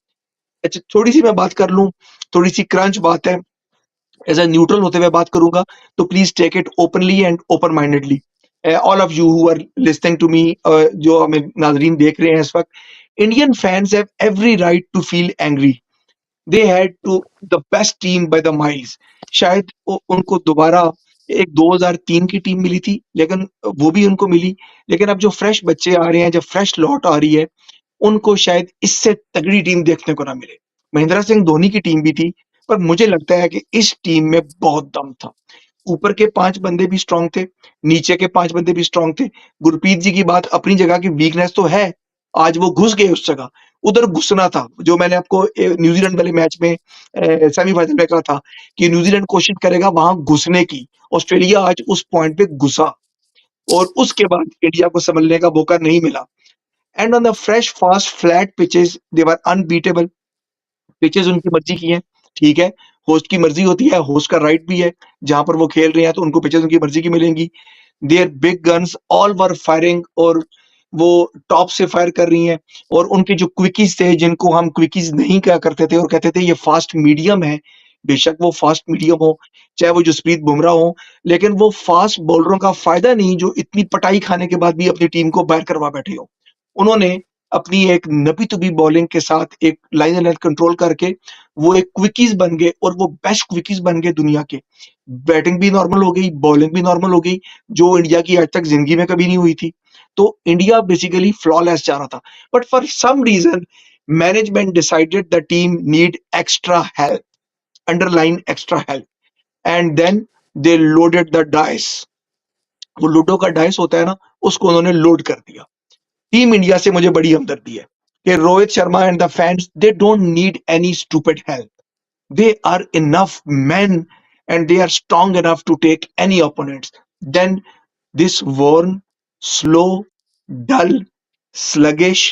अच्छा, थोड़ी सी मैं बात कर लूं, थोड़ी सी क्रंच बात है, एज ए न्यूट्रल होते हुए बात करूंगा, तो please take it openly and open mindedly. All of you who are listening to me, जो हमें नाजरीन देख रहे हैं इस वक्त, Indian fans have every right to feel angry. They had to the best team by the miles. शायद उनको दोबारा एक 2003 की टीम मिली थी, लेकिन वो भी उनको मिली। लेकिन अब जो फ्रेश बच्चे आ रहे हैं, जब फ्रेश लॉट आ रही है, उनको शायद इससे तगड़ी टीम देखने को ना मिले। महेंद्र सिंह धोनी की टीम भी थी, पर मुझे लगता है कि इस टीम में बहुत दम था। ऊपर के 5 बंदे भी स्ट्रांग थे, नीचे के 5 बंदे भी स्ट्रांग थे। गुरप्रीत जी की बात अपनी जगह की वीकनेस तो है, आज वो घुस गए उस जगह, उधर घुसना था। जो मैंने आपको न्यूजीलैंड वाले मैच में सेमीफाइनल में कहा था कि न्यूजीलैंड कोशिश करेगा वहां घुसने की, ऑस्ट्रेलिया आज उस पॉइंट पे घुसा, और उसके बाद इंडिया को संभलने का मौका नहीं मिला। And on the fresh fast flat pitches they were unbeatable. Pitches उनकी मर्जी की हैं, ठीक है, होस्ट की मर्जी होती है, होस्ट का राइट भी है, जहां पर वो खेल रहे हैं तो उनको पिचेस उनकी मर्जी की मिलेंगी। Their big guns all were firing, और वो टॉप से फायर कर रही हैं। और उनके जो क्विकीज थे, जिनको हम क्विकीज नहीं कहा करते थे और कहते थे ये फास्ट मीडियम है, बेशक वो फास्ट मीडियम हो, चाहे वो जसप्रीत बुमराह हो, लेकिन वो फास्ट बॉलरों का फायदा नहीं जो इतनी पटाई खाने के बाद भी अपनी टीम को बाहर करवा बैठे हो। उन्होंने अपनी एक नबी-तुबी बॉलिंग के साथ एक लाइन एंड कंट्रोल करके वो एक क्विकीज बन गए और वो बेस्ट क्विकीज बन गए दुनिया के। बैटिंग भी नॉर्मल हो गई, बॉलिंग भी नॉर्मल हो गई, जो इंडिया की आज तक जिंदगी में कभी नहीं हुई थी। तो इंडिया बेसिकली फ्लॉलेस जा रहा था, but for some reason management decided the team need extra help, underline extra help, and then they loaded the dice. वो लूडो का डाइस होता है ना, उसको उन्होंने लोड कर दिया। टीम इंडिया से मुझे बड़ी हमदर्दी है कि Rohit Sharma and the fans they don't need any stupid help, they are enough men and they are strong enough to take any opponents. Then this worn, slow, dull, sluggish,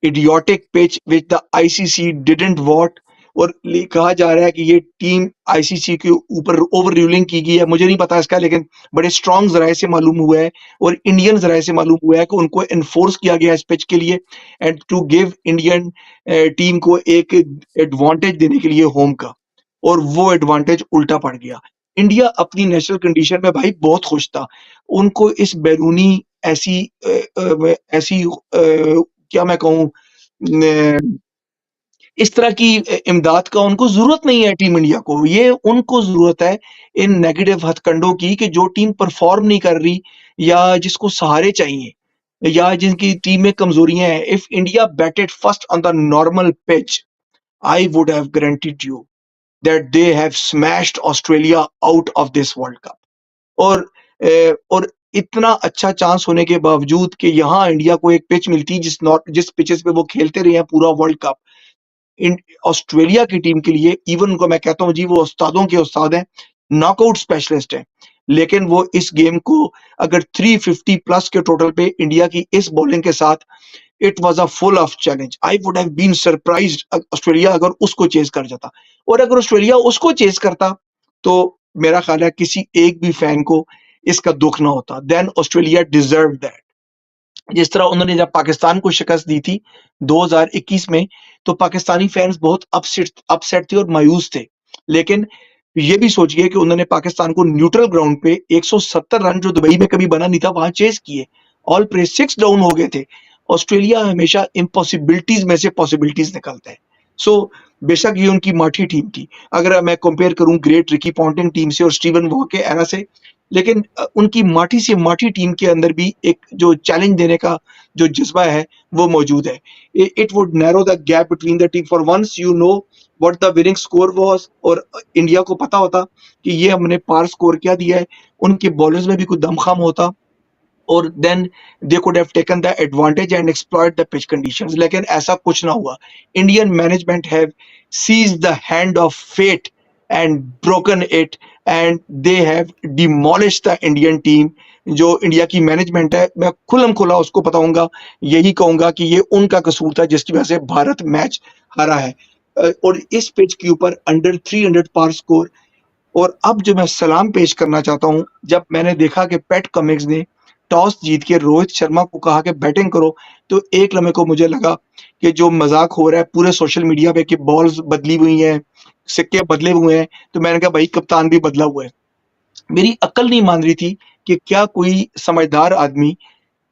idiotic pitch which the ICC didn't want, और कहा जा रहा है कि ये team ICC के ऊपर over ruling की गई है, मुझे नहीं पता इसका, लेकिन बड़े स्ट्रॉन्ग जराये से मालूम हुआ है और इंडियन जराये से मालूम हुआ है कि उनको एनफोर्स किया गया इस पिच के लिए and to give Indian team को एक एडवांटेज देने के लिए होम का, और वो एडवांटेज उल्टा पड़ गया। इंडिया अपनी नेशनल कंडीशन में भाई बहुत खुश था। उनको इस बैरूनी ऐसी ऐसी क्या मैं कहूँ, इस तरह की इमदाद का उनको जरूरत नहीं है टीम इंडिया को। ये उनको जरूरत है इन नेगेटिव हथकंडों की कि जो टीम परफॉर्म नहीं कर रही या जिसको सहारे चाहिए या जिनकी टीम में कमजोरियां हैं। If India batted first on the normal pitch, I would have guaranteed you that they have smashed Australia out of this World Cup. और इतना अच्छा चांस होने के बावजूद कि यहाँ इंडिया को एक पिच मिलती जिस पिचेस पे वो खेलते रहे हैं पूरा वर्ल्ड कप, ऑस्ट्रेलिया की टीम के लिए, इवन उनको मैं कहता हूँ जी वो उस्तादों के उस्ताद हैं, नॉकआउट स्पेशलिस्ट हैं, लेकिन वो इस गेम को अगर 350 प्लस के टोटल पे इंडिया की इस बॉलिंग के साथ, it was a full of challenge. I would have been surprised Australia अगर उसको चेज कर जाता, और अगर ऑस्ट्रेलिया उसको चेज करता तो मेरा ख्याल है किसी एक भी फैन को इसका दुख ना होता। Then Australia deserve that. जिस तरह उन्होंने जब पाकिस्तान को शिकस्त दी थी 2021 में, तो पाकिस्तानी फैंस बहुत अपसेट थे और मायूस थे, लेकिन ये भी सोचिए कि उन्होंने पाकिस्तान को न्यूट्रल ग्राउंड पे 170 रन जो दुबई में कभी बना नहीं था वहां चेज किए, ऑल प्रेस 6 डाउन हो गए थे। ऑस्ट्रेलिया हमेशा इम्पॉसिबिलिटीज में से पॉसिबिलिटीज निकालता है। सो बेशक ये उनकी माठी टीम थी, अगर मैं कंपेयर करूं ग्रेट रिकी पॉन्टिंग टीम से और स्टीवन वॉ के एरा से, लेकिन उनकी माठी से माठी टीम के अंदर भी एक जो चैलेंज देने का जो जज्बा है वो मौजूद है। It would narrow the gap between the team for once you know what the winning score was, और इंडिया को पता होता कि ये हमने पार स्कोर क्या दिया है, उनके बॉलर्स में भी कुछ दमखम होता, और then they could have taken the advantage and exploit the pitch conditions, लेकिन ऐसा कुछ ना हुआ। Indian management have seized the hand of fate and broken it and they have demolished the Indian team. जो इंडिया की management है, मैं खुल्लम खुला उसको बताऊंगा, यही कहूंगा कि ये उनका कसूर था जिसकी वजह से भारत मैच हारा है। और इस पिच के ऊपर अंडर 300 पार स्कोर। और अब जो मैं सलाम पेश करना चाहता हूं, जब मैंने देखा कि पैट कमिंस ने टॉस जीत के रोहित शर्मा को कहा कि बैटिंग करो, तो एक लम्हे को मुझे लगा कि जो मजाक हो रहा है पूरे सोशल मीडिया पे कि बॉल्स बदली हुई हैं, सिक्के बदले हुए हैं, तो मैंने कहा भाई कप्तान भी बदला हुआ है। मेरी अक्ल नहीं मान रही थी कि क्या कोई समझदार आदमी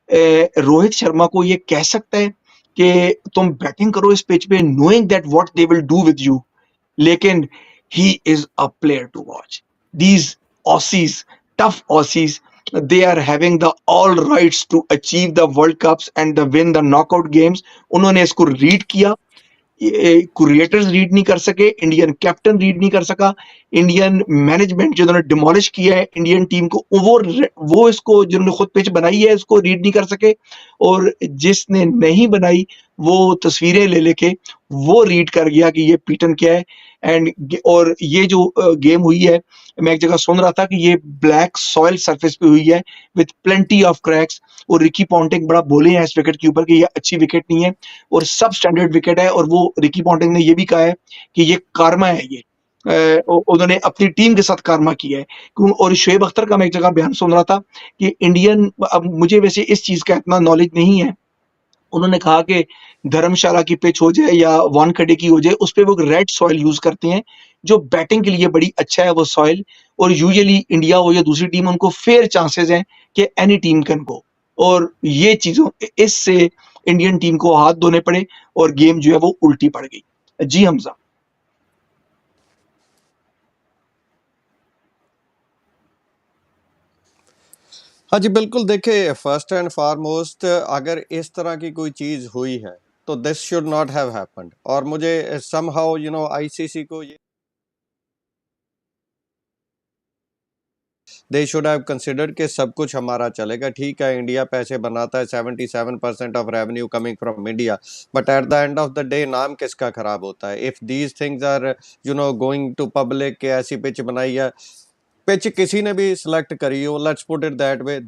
रोहित शर्मा को ये कह सकता है कि तुम बैटिंग करो इस पिच पे, knowing that what they will do with you. लेकिन he is a player to watch. These Aussies, tough Aussies, they are having the all rights to achieve the World Cups and the win the knockout games. उन्होंने इसको read किया, creators read नहीं कर सके, Indian captain read नहीं कर सका, Indian management जिन्होंने डिमोलिश किया है इंडियन टीम को, वो इसको जिन्होंने खुद पिच बनाई है इसको रीड नहीं कर सके, और जिसने नहीं बनाई वो तस्वीरें ले लेके वो रीड कर गया कि ये पीटन क्या है। और ये जो गेम हुई है, मैं एक जगह सुन रहा था कि ये ब्लैक सॉइल सरफेस पे हुई है विद प्लेंटी ऑफ क्रैक्स, और रिकी पॉन्टिंग बड़ा बोले हैं इस विकेट के ऊपर कि ये अच्छी विकेट नहीं है और सब स्टैंडर्ड विकेट है, और वो रिकी पॉन्टिंग ने ये भी कहा है कि ये कारमा है, ये उन्होंने अपनी टीम के साथ कारमा किया है। और शोएब अख्तर का मैं एक जगह बयान सुन रहा था कि इंडियन, अब मुझे वैसे इस चीज का इतना नॉलेज नहीं है, उन्होंने कहा कि धर्मशाला की पिच हो जाए या वानखेड़े की हो जाए, उस पे वो रेड सॉइल यूज करते हैं, जो बैटिंग के लिए बड़ी अच्छा है वो सॉइल। और यूजुअली इंडिया हो या दूसरी टीम, उनको फेयर चांसेस हैं कि एनी टीम कैन गो। और ये चीजों इससे इंडियन टीम को हाथ धोने पड़े और गेम जो है वो उल्टी पड़ गई। जी हमजा। हाँ जी, बिल्कुल। देखिए, फर्स्ट एंड फॉरमोस्ट अगर इस तरह की कोई चीज़ हुई है, तो this should not have happened. और मुझे समहाउ आईसीसी को ये दे शुड हैव कंसिडर्ड कि सब कुछ हमारा चलेगा। ठीक है, इंडिया पैसे बनाता है, 77% of revenue coming from India, but at the end of the day नाम किसका खराब होता है? If these things are going to public के ऐसी पिच बनाई है, पिच किसी ने भी सिलेक्ट करी हो, let's put it that way,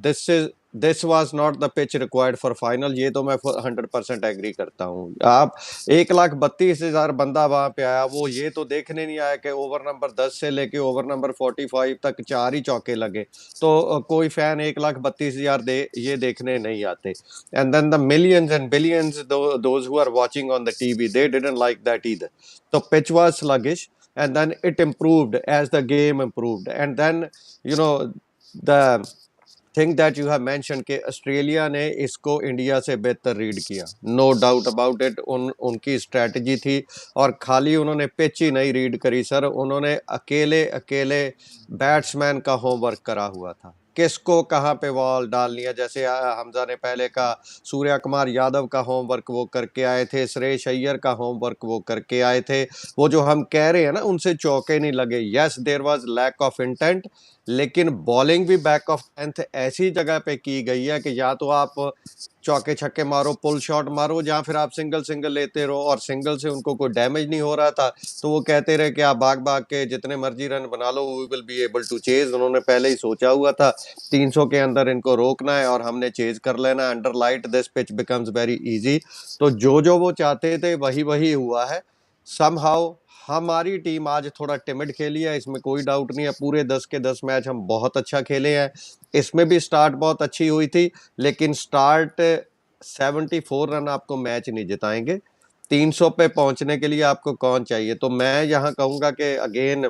this was not the pitch required for final. ये तो मैं 100% एग्री करता हूँ। आप 1,32,000 बंदा वहां पे आया, वो ये तो देखने नहीं आया कि ओवर नंबर 10 से लेके ओवर नंबर 45 तक 4 ही चौके लगे। तो कोई फैन 1,32,000 ये देखने नहीं आते। And then the millions and billions those who are watching on the TV, they didn't like that either. तो pitch was sluggish, and then it improved as the game improved. And then the thing that you have mention कि Australia ने इसको India से बेहतर read किया, no doubt about it. उनकी strategy थी, और खाली उन्होंने पिच ही नहीं रीड करी सर, उन्होंने अकेले अकेले बैट्समैन का होमवर्क करा हुआ था, किसको कहाँ पे बॉल डालनी है। जैसे हमजा ने पहले कहा, सूर्या कुमार यादव का होमवर्क वो करके आए थे, श्रेयस अय्यर का होमवर्क वो करके आए थे। वो जो हम कह रहे हैं ना, उनसे चौके नहीं लगे, yes there was lack of intent, लेकिन बॉलिंग भी बैक ऑफ 10th ऐसी जगह पे की गई है कि या तो आप चौके छक्के मारो, पुल शॉट मारो, या फिर आप सिंगल सिंगल लेते रहो। और सिंगल से उनको कोई डैमेज नहीं हो रहा था, तो वो कहते रहे कि आप भाग भाग के जितने मर्जी रन बना लो, we will be able to chase. उन्होंने पहले ही सोचा हुआ था 300 के अंदर इनको रोकना है और हमने चेज कर लेना। Under light this pitch becomes very easy. तो जो वो चाहते थे वही वही हुआ है। समहाउ हमारी टीम आज थोड़ा टिमिड खेली है, इसमें कोई डाउट नहीं है। पूरे 10 के 10 मैच हम बहुत अच्छा खेले हैं। इसमें भी स्टार्ट बहुत अच्छी हुई थी, लेकिन स्टार्ट 74 रन आपको मैच नहीं जिताएंगे। 300 पे पहुंचने के लिए आपको कौन चाहिए? तो मैं यहाँ कहूंगा कि अगेन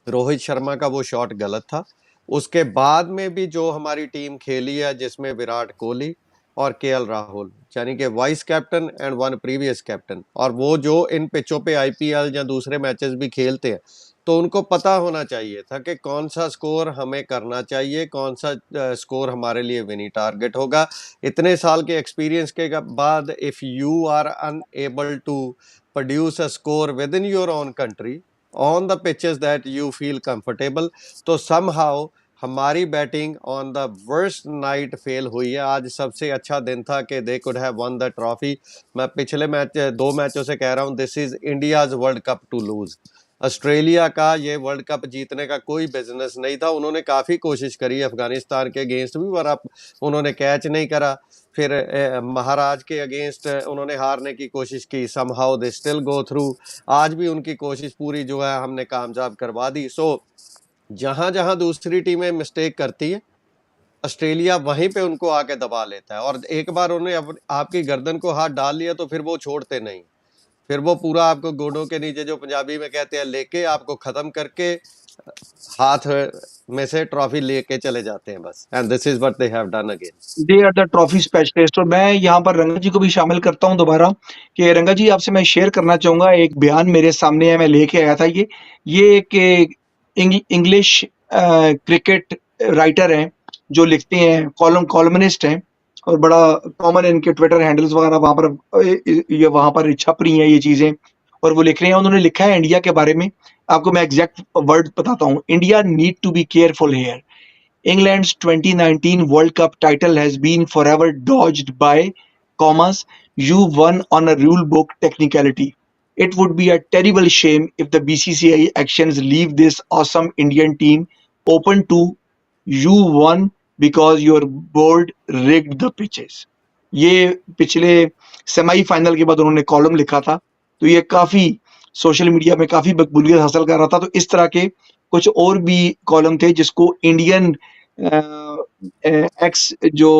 रोहित शर्मा का वो शॉट गलत था। उसके बाद में भी जो हमारी टीम खेली है, जिसमें विराट कोहली और केएल राहुल, यानी कि vice captain and one previous captain, और वो जो इन पिचों पे आईपीएल या दूसरे मैचेस भी खेलते हैं, तो उनको पता होना चाहिए था कि कौन सा स्कोर हमें करना चाहिए, कौन सा स्कोर हमारे लिए विनी टारगेट होगा। इतने साल के एक्सपीरियंस के बाद if you are unable to produce a score within your own country on the pitches that you feel comfortable, तो समहाउ हमारी batting on the worst night फेल हुई है। आज सबसे अच्छा दिन था कि they could have won the trophy. मैं पिछले मैच 2 मैचों से कह रहा हूं, this is India's world cup to lose. Australia का ये वर्ल्ड कप जीतने का कोई बिजनेस नहीं था। उन्होंने काफ़ी कोशिश करी अफगानिस्तान के अगेंस्ट भी, पर उन्होंने कैच नहीं करा। फिर महाराज के अगेंस्ट उन्होंने हारने की कोशिश की, somehow they still go through. आज भी उनकी कोशिश पूरी जो है हमने कामयाब करवा दी। सो जहां जहां दूसरी टीमें मिस्टेक करती है, ऑस्ट्रेलिया वहीं पे उनको आके दबा लेता है। और एक बार उन्हें आपकी गर्दन को हाथ डाल लिया तो फिर वो छोड़ते नहीं। फिर वो पूरा आपको गोडों के नीचे, जो पंजाबी में कहते हैं, लेके आपको खत्म करके हाथ में से ट्रॉफी लेके चले जाते हैं बस। And this is what they have done again. They are the trophy specialist. और मैं यहाँ पर रंगा जी को भी शामिल करता हूँ दोबारा, कि रंगा जी आपसे मैं शेयर करना चाहूंगा, एक बयान मेरे सामने है, मैं लेके आया था। ये एक इंग्लिश क्रिकेट राइटर हैं, जो लिखते हैं, कॉलमनिस्ट हैं, और बड़ा कॉमन इनके ट्विटर हैंडल्स वगैरह वहां पर छप रही हैं ये चीजें, और वो लिख रहे हैं। उन्होंने लिखा है इंडिया के बारे में, आपको मैं एग्जैक्ट वर्ड बताता हूँ। India need to be careful here. England's 2019 World Cup title has been forever dodged by commas. You won on a rule book technicality. It would be a terrible shame if the BCCI actions leave this awesome Indian team open to you won because your board rigged the pitches. ये पिछले semifinal के बाद उन्होंने column लिखा था, तो ये काफी सोशल मीडिया में काफी मकबूलियत हासिल कर रहा था। तो इस तरह के कुछ और भी कॉलम थे जिसको इंडियन एक्स जो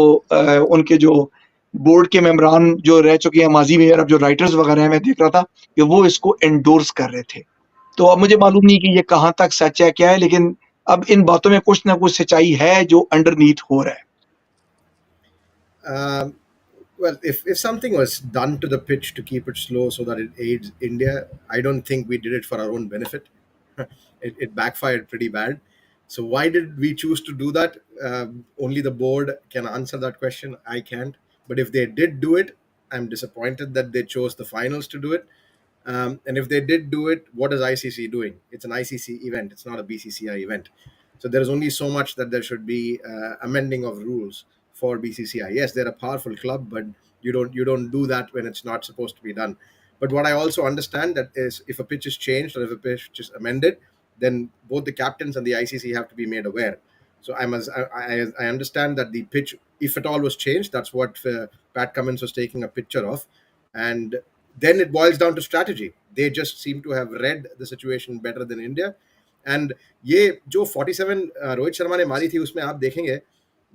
उनके जो बोर्ड के मेंबरान जो रह चुके हैं माजी में, और अब जो राइटर्स वगैरह हैं, मैं देख रहा था कि वो इसको एंडोर्स कर रहे थे। तो अब मुझे मालूम नहीं कि ये कहाँ तक सच है क्या है, लेकिन अब इन बातों में कुछ ना कुछ सच्चाई है जो अंडरनीथ हो रहा है। Um, well, if something was done to the pitch to keep it slow so that it aids India, I don't think we did it for our own benefit. It backfired pretty bad. So why did we choose to do that? Only the board can answer that question. I can't. But if they did do it, I'm disappointed that they chose the finals to do it. And if they did do it, what is ICC doing? It's an ICC event. It's not a BCCI event. So there is only so much that there should be amending of rules for BCCI. Yes, they're a powerful club, but you don't do that when it's not supposed to be done. But what I also understand that is if a pitch is changed or if a pitch is amended, then both the captains and the ICC have to be made aware. So I understand that the pitch, if at all, was changed. That's what Pat Cummins was taking a picture of, and then it boils down to strategy. They just seem to have read the situation better than India. And ये जो 47 रोहित शर्मा ने मारी थी उसमें आप देखेंगे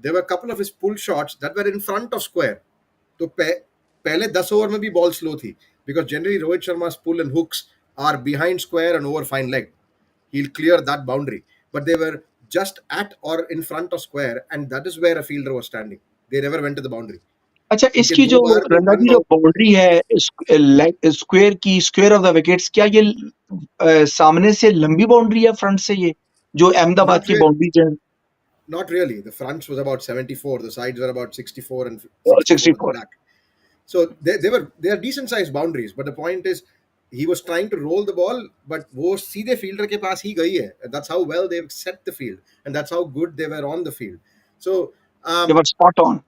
there were a couple of his pull shots that were in front of square. तो पहले 10 ओवर में भी बॉल स्लो थी because generally Rohit Sharma's pull and hooks are behind square and over fine leg. He'll clear that boundary. But they were just at or in front of square, and that is where a fielder was standing. They never went to the boundary. अच्छा, उनके इसकी जो दो बार तो रंगा जी जो unbound boundary है स्क्वायर की, स्क्वायर ऑफ द विकेट्स, क्या ये सामने से लंबी बाउंड्री है फ्रंट से, ये जो अहमदाबाद नॉट की बाउंड्री है? Not really. The fronts was about 74. The sides were about 64 and 64 at the 64। back. So they are decent sized boundaries. But the point is, he was trying to roll the ball, but वो सीधे fielder के पास ही गई है. That's how well they've set the field, and that's how good they were on the field. So they were spot on.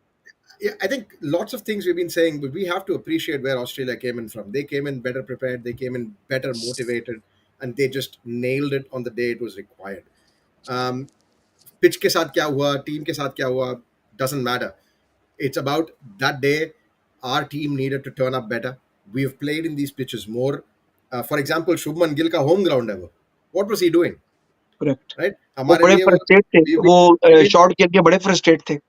yeah, I think lots of things we've been saying, but we have to appreciate where Australia came in from. They came in better prepared, they came in better motivated, and they just nailed it on the day it was required. Um, pitch के साथ क्या हुआ, team के साथ क्या हुआ, doesn't matter. It's about that day. Our team needed to turn up better. We have played in these pitches more. For example, Shubman Gill का home ground है वो. What was he doing? Correct. Right? वो हमारे बड़े लिए वो frustrate थे, we, वो we, शॉट खेल के बड़े फ्रस्ट्रेट थे।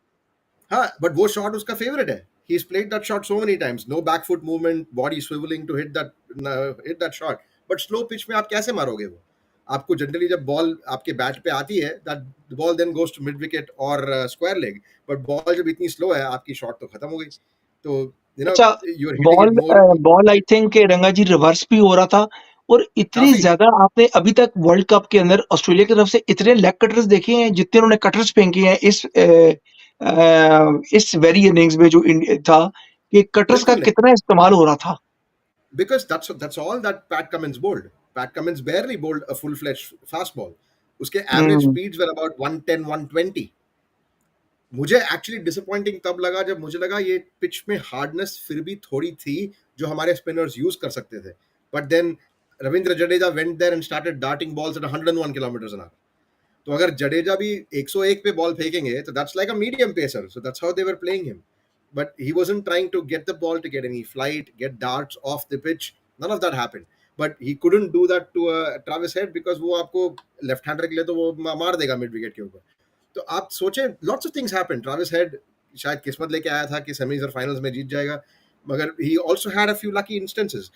हाँ, but वो shot उसका favorite है. He's played that shot so many times. No back foot movement, body swiveling to hit that shot. But slow pitch में आप कैसे मारोगे वो? आपको जनरली जब बॉल आपके बैट पे आती है, that the ball then goes to mid wicket or square leg. But ball जब इतनी स्लो है, आपकी शॉट तो खत्म हो गई. तो अच्छा, you're hitting it more. Ball I think रंगा जी रिवर्स भी हो रहा था, और इतनी काफी ज्यादा आपने अभी तक वर्ल्ड कप के अंदर ऑस्ट्रेलिया की तरफ से इतने लेग कटर्स देखे हैं जितने उन्होंने कटर्स फेंके हैं इस वेरी इनिंग्स में जो था, कि कटर्स का बिल्कुल नहीं. कितना इस्तेमाल हो रहा था। Because that's all that Pat Cummins bowled. Pat Cummins barely bowled a full-fledged fastball. उसके average hmm, speeds were about 110, 120. मुझे एक्चुअली डिसअपॉइंटिंग तब लगा जब मुझे लगा ये पिच में हार्डनेस फिर भी थोड़ी थी जो हमारे स्पिनर्स यूज कर सकते थे. But then Ravindra Jadeja went there and started darting balls at 101 kilometre an hour. तो अगर जडेजा भी 101 पे बॉल फेंकेंगे तो that's like a medium pacer. So that's how they were playing him. But he wasn't trying to get the ball to get any flight, get darts off the pitch. None of that happened. But he couldn't do that to Travis Head because वो आपको left hander के लिए तो वो मार देगा mid wicket के ऊपर. तो आप सोचे lots of things happened. Travis head शायद किस्मत लेके आया था कि सेमीज और फाइनल्स में जीत जाएगा, मगर he also had a few lucky instances.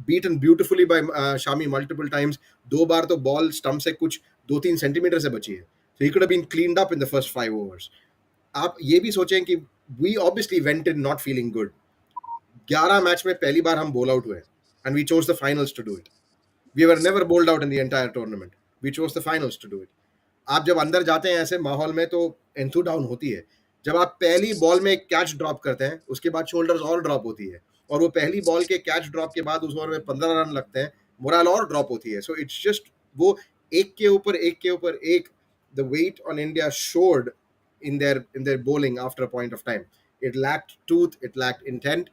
Beaten beautifully by Shami multiple times. दो बार तो बॉल स्टंप से कुछ 2-3 सेंटीमीटर से बची है. So he could have been cleaned up in the first 5 overs. आप ये भी सोचें कि we obviously went in not feeling good. 11 match में पहली बार हम बोल आउट हुए and we chose the finals to do it. We were never bowled out in the entire tournament. We chose the finals to do it. आप जब अंदर जाते हैं ऐसे माहौल में तो एंथू डाउन होती है. जब आप पहली बॉल में कैच ड्रॉप करते हैं उसके बाद शोल्डर्स और ड्रॉप होती है, और वो पहली बॉल के कैच ड्रॉप के बाद उस ओवर में 15 रन लगते हैं, मोरल और ड्रॉप होती है. सो इट्स जस्ट वो एक के ऊपर एक के ऊपर एक. The weight on India showed in their bowling after a point of time. It lacked tooth, it lacked intent,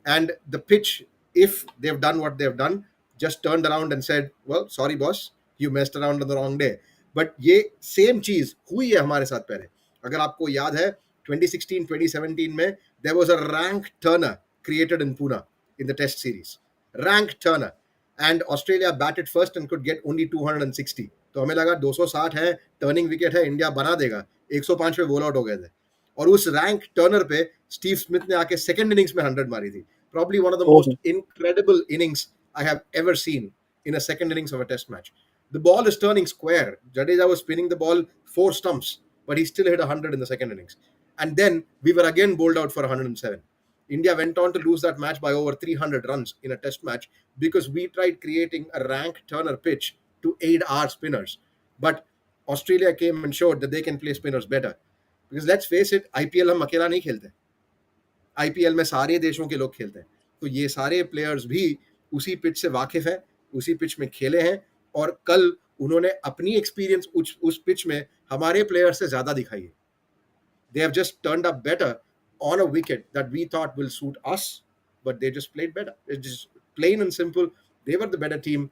and the pitch, if they've done what they've done, just turned around and said, well, sorry boss, you messed around on the wrong day. But ये same चीज हुई है हमारे साथ पहले. अगर आपको याद है 2016 2017 में there was a rank turner created in Pune in the test series. Rank turner, and Australia batted first and could get only 260. तो हमें लगा 260 है, टर्निंग विकेट है, इंडिया बना देगा. 105 पे बॉल आउट हो गए थे. और उस रैंक टर्नर पे स्टीव स्मिथ ने आके सेकंड इनिंग्स में 100 मारी थी. Probably one of the most ओहो, incredible innings I have ever seen in a second innings of a test match. The ball is turning square. Jadeja was spinning the ball 4 stumps, but he still hit 100 in the second innings. And then we were again bowled out for 107. India went on to lose that match by over 300 runs in a test match because we tried creating a rank turner pitch to aid our spinners. But Australia came and showed that they can play spinners better. Because let's face it, IPL हम अकेला नहीं खेलते. IPL में सारे देशों के लोग खेलते हैं. तो ये सारे प्लेयर्स भी उसी पिच से वाकिफ हैं, उसी पिच में खेले हैं, और कल उन्होंने अपनी एक्सपीरियंस उस पिच में हमारे प्लेयर से ज्यादा दिखाई है. They have just turned up better on a wicket that we thought will suit us, but they just played better. It's just plain and simple. They were the better team,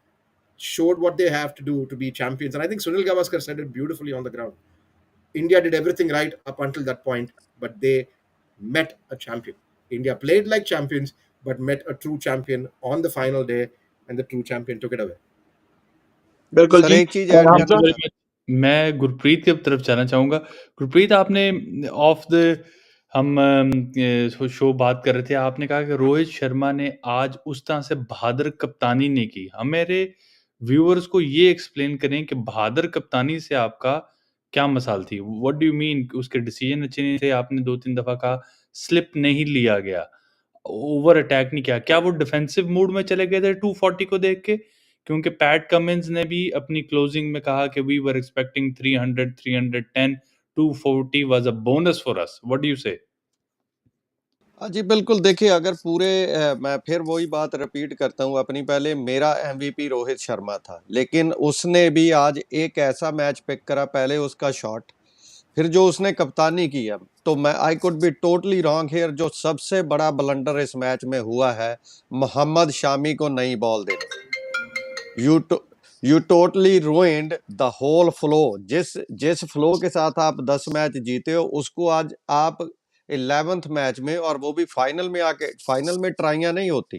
showed what they have to do to be champions. And I think Sunil Gavaskar said it beautifully on the ground. India did everything right up until that point, but they met a champion. India played like champions, but met a true champion on the final day, and the true champion took it away. बिल्कुल sir जी. एक चीज और add thank you करना Hamza, very था. Much. मैं गुरप्रीत की तरफ जाना चाहूँगा. गुरप्रीत, आपने ऑफ द हम शो बात कर रहे थे, आपने कहा कि रोहित शर्मा ने आज उस तरह से बहादुर कप्तानी नहीं की. हमारे व्यूअर्स को ये एक्सप्लेन करें कि बहादुर कप्तानी से आपका क्या मसाल थी. What do you mean? उसके डिसीजन अच्छे नहीं थे, आपने 2-3 दफ़ा कहा स्लिप नहीं लिया गया, ओवर अटैक नहीं किया. क्या वो डिफेंसिव मूड में चले गए थे 240 को देख के? क्योंकि पैट कमिंस ने भी अपनी क्लोजिंग में कहा कि we were expecting 300, 310, 240 was a bonus for us. What do you say? हाँ जी, बिल्कुल. देखिए, अगर पूरे मैं फिर वही बात रिपीट करता हूँ अपनी. पहले मेरा एमवीपी रोहित शर्मा था, लेकिन उसने भी आज एक ऐसा मैच पिक करा, पहले उसका शॉट, फिर जो उसने कप्तानी की है, तो मैं I could be totally wrong here. जो सबसे बड़ा ब्लंडर इस मैच में हुआ है, मोहम्मद शामी को नई बॉल देना. You you totally ruined the whole flow. जिस जिस फ्लो के साथ आप 10 मैच जीते हो, उसको आज आप 11th मैच में, और वो भी फाइनल में आके, फाइनल में ट्राइयां नहीं होती,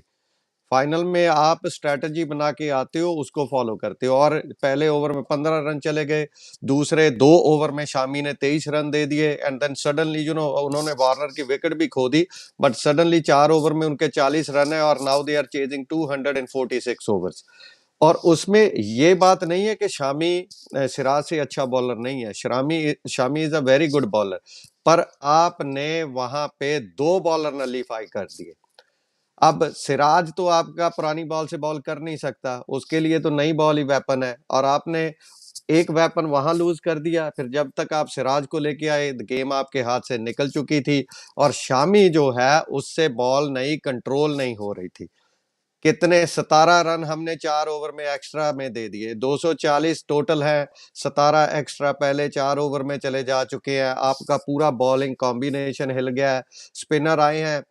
फाइनल में आप स्ट्रेटजी बना के आते हो, उसको फॉलो करते हो. और पहले ओवर में 15 रन चले गए, दूसरे 2 ओवर में शामी ने 23 रन दे दिए, एंड देन सडनली उन्होंने वार्नर की विकेट भी खो दी, बट सडनली 4 ओवर में उनके 40 रन है, और now they are chasing 246 overs. और उसमें ये बात नहीं है कि शामी सिराज से अच्छा बॉलर नहीं है. Shami is a very good bowler, पर आपने वहां पे 2 बॉलर नलीफाई कर दिए. अब सिराज तो आपका पुरानी बॉल से बॉल कर नहीं सकता, उसके लिए तो नई बॉल ही वेपन है, और आपने एक वेपन वहां लूज कर दिया. फिर जब तक आप सिराज को लेके आए, गेम आपके हाथ से निकल चुकी थी, और शामी जो है उससे बॉल नहीं कंट्रोल नहीं हो रही थी. कितने 17 रन हमने 4 ओवर में एक्स्ट्रा में दे दिए. 240 टोटल है, 17 एक्स्ट्रा पहले 4 ओवर में चले जा चुके हैं. आपका पूरा बॉलिंग कॉम्बिनेशन हिल गया है. स्पिनर आए हैं,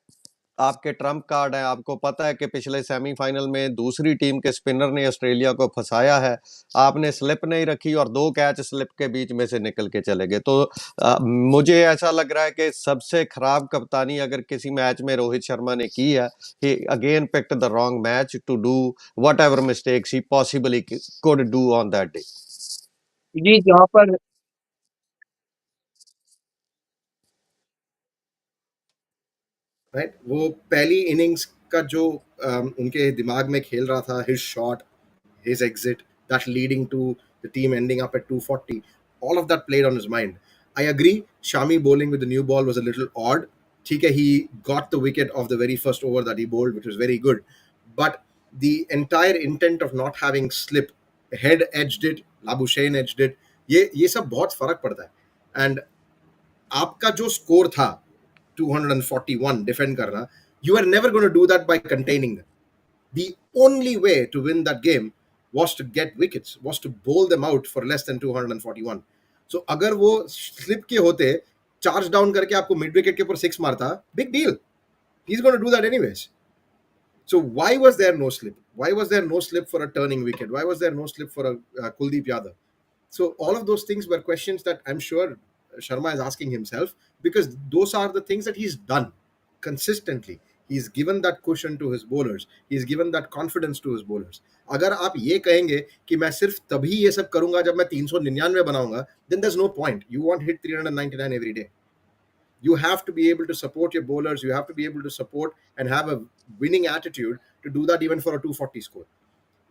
आपके ट्रम्प कार्ड है. आपको पता है कि पिछले सेमीफाइनल में दूसरी टीम के स्पिनर ने ऑस्ट्रेलिया को फंसाया है. आपने स्लिप नहीं रखी, और 2 कैच स्लिप के बीच में से निकल के चले गए. तो मुझे ऐसा लग रहा है कि सबसे खराब कप्तानी अगर किसी मैच में रोहित शर्मा ने की है, he again picked the wrong match to do whatever mistakes he possibly could do on that day. जी, जहाँ पर राइट, वो पहली इनिंग्स का जो उनके दिमाग में खेल रहा था, his shot, his exit, that leading to the team ending up at 240, all of that played on his mind. I agree, Shami bowling with the new ball was a little odd. ठीक है, he got the wicket of the very first over that he bowled, which was very good, but the entire intent of not having slip, head edged it, Labuschagne edged it, ये सब बहुत फर्क पड़ता है. And आपका जो score था 241 defend करना, you are never going to do that by containing them. The only way to win that game was to get wickets, was to bowl them out for less than 241. So अगर वो slip के होते, charge down करके आपको mid wicket के ऊपर 6 मारता, big deal. He's going to do that anyways. So why was there no slip? Why was there no slip for a turning wicket? Why was there no slip for a Kuldeep Yadav? So all of those things were questions that I'm sure Sharma is asking himself, because those are the things that he's done consistently. He's given that cushion to his bowlers. He's given that confidence to his bowlers. अगर आप ये कहेंगे कि मैं सिर्फ तभी ये सब करूंगा जब मैं 399 बनाऊंगा, then there's no point. You won't hit 399 every day. You have to be able to support your bowlers. You have to be able to support and have a winning attitude to do that even for a 240 score.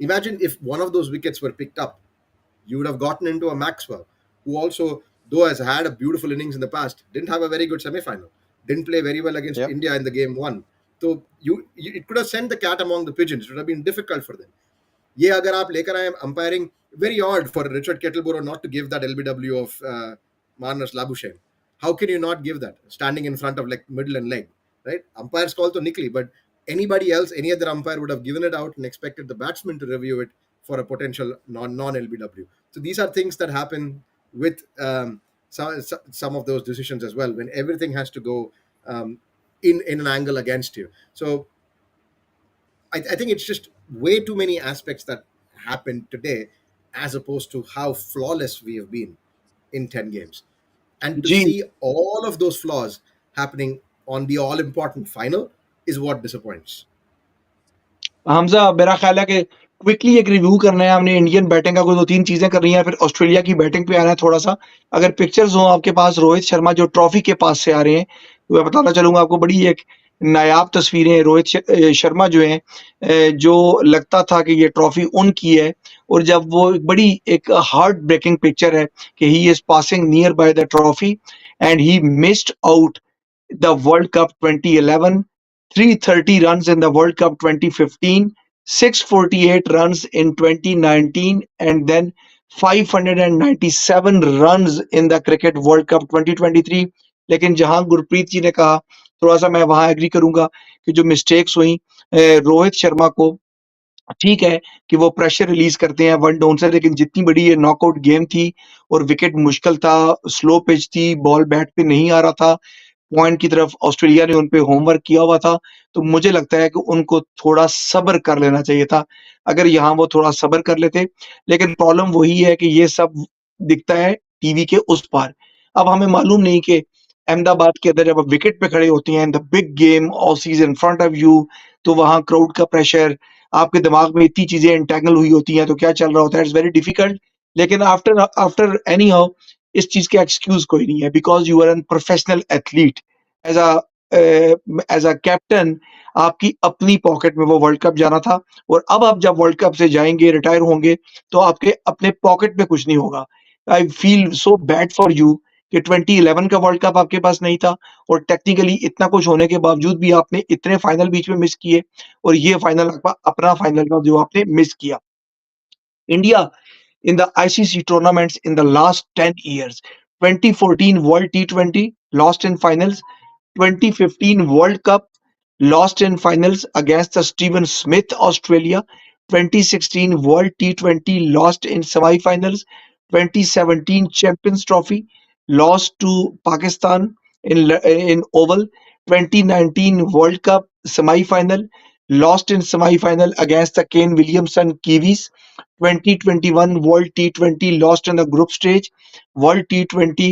Imagine if one of those wickets were picked up, you would have gotten into a Maxwell, who also, though has had a beautiful innings in the past, didn't have a very good semi-final, didn't play very well against Yep. India in the game one. So it could have sent the cat among the pigeons. It would have been difficult for them. ये अगर आप लेकर आए umpiring, very odd for Richard Kettleborough not to give that LBW of Marnus Labuschagne. How can you not give that standing in front of like middle and leg, right? Umpire's call to Nikli, but anybody else, any other umpire would have given it out and expected the batsman to review it for a potential non LBW. So these are things that happen with some of those decisions as well, when everything has to go in an angle against you. So I think it's just way too many aspects that happen today as opposed to how flawless we have been in 10 games. And to ji see all of those flaws happening on the all important final is what disappoints. Hamza मेरा ख्याल है कि quickly एक review करना है हमने Indian batting का कोई 2-3 चीज़ें करनी है, फिर ऑस्ट्रेलिया की बैटिंग पे आना है थोड़ा-सा। अगर पिक्चर्स हों आपके पास रोहित शर्मा जो ट्रॉफी के पास से आ रहे हैं, तो मैं बताना चलूँगा आपको बड़ी एक नायाब तस्वीरें हैं। शर्मा जो हैं जो लगता था कि ये ट्रॉफी उनकी है और जब वो एक बड़ी एक हार्ट ब्रेकिंग पिक्चर है कि he is passing near by the trophy and he missed out the World Cup 2011, 330 runs in the World Cup 2015, 648 runs in 2019, and then 597 runs in the Cricket World Cup 2023. लेकिन जहां गुरप्रीत जी ने कहा, थोड़ा सा मैं वहां एग्री करूंगा कि जो मिस्टेक्स हुई रोहित शर्मा को ठीक है कि वो प्रेशर रिलीज करते हैं वन डाउन से, लेकिन जितनी बड़ी ये नॉकआउट गेम थी और विकेट मुश्किल था, स्लो पिच थी, बॉल बैट पे नहीं आ रहा था, पॉइंट की तरफ ऑस्ट्रेलिया ने उन पे होमवर्क किया हुआ था, तो मुझे लगता है कि उनको थोड़ा सब्र कर लेना चाहिए था। अगर यहाँ वो थोड़ा सब्र कर लेते, लेकिन प्रॉब्लम वही है कि ये सब दिखता है टीवी के उस पार। अब हमें मालूम नहीं कि अहमदाबाद के अंदर जब आप विकेट पे खड़े होते हैं, the big game, Aussies in front of you, तो वहाँ क्राउड का प्रेशर, आपके दिमाग में इतनी चीजें इंटेंगल हुई होती हैं, तो क्या चल रहा होता है, इट्स वेरी डिफिकल्ट। लेकिन आफ्टर आफ्टर एनी हाउ इस चीज का एक्सक्यूज कोई नहीं है, because you are an professional athlete. As a as a captain आपकी अपनी पॉकेट में वो वर्ल्ड कप जाना था, और अब आप जब वर्ल्ड कप से जाएंगे, रिटायर होंगे, तो आपके अपने पॉकेट में कुछ नहीं होगा। I feel so bad for you कि 2011 का वर्ल्ड कप आपके पास नहीं था, और टेक्निकली इतना कुछ होने के बावजूद भी आपने इतने फाइनल बीच में मिस किए, और ये फाइनल अपना फाइनल का जो आपने मिस किया। India in the ICC tournaments in the last 10 years. 2014 World T20 lost in finals. 2015 World Cup lost in finals against the Stephen Smith Australia. 2016 World T20 lost in semi-finals. 2017 Champions Trophy lost to Pakistan in Oval. 2019 World Cup semi-final lost in semi-final against the Kane Williamson Kiwis. 2021 World T20 lost in the group stage. World T20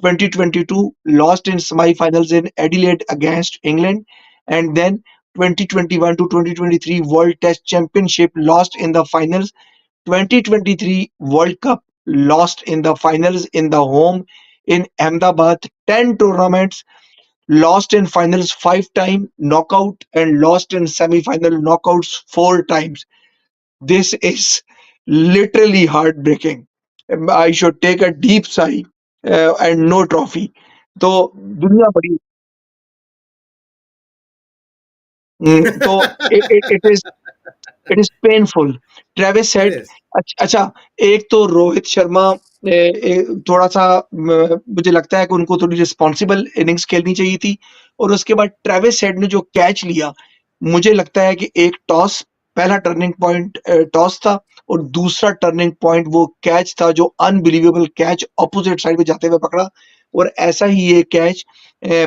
2022 lost in semi-finals in Adelaide against England, and then 2021 to 2023 World Test Championship lost in the finals. 2023 World Cup lost in the finals in the home in Ahmedabad. 10 tournaments lost in finals 5 times, knockout, and lost in semi-final knockouts 4 times. This is literally heartbreaking. I should take a deep sigh and no trophy. तो दुनिया बड़ी तो it is painful. Travis It said, is. अच्छा, एक तो रोहित शर्मा थोड़ा सा मुझे लगता है कि उनको थोड़ी रिस्पॉन्सिबल इनिंग्स खेलनी चाहिए थी, और उसके बाद ट्रेविस हेड ने जो कैच लिया, मुझे लगता है कि एक टॉस, पहला टर्निंग पॉइंट टॉस था, और दूसरा टर्निंग पॉइंट वो कैच था जो अनबिलीवेबल कैच ऑपोजिट साइड पे जाते हुए पकड़ा, और ऐसा ही ये कैच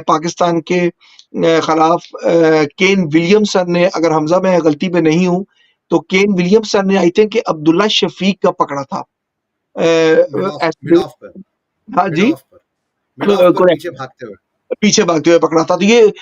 पाकिस्तान के खिलाफ केन विलियमसन ने, अगर हमजा मैं गलती पे नहीं हूं, तो केन विलियमसन ने आई थिंक अब्दुल्ला शफीक का पकड़ा था। मिड ऑफ पर हाँ मिड जी, ऑफ पर मिड ऑफ पर करेक्ट, पीछे भागते हुए। पीछे भागते हुए पकड़ा था, तो ये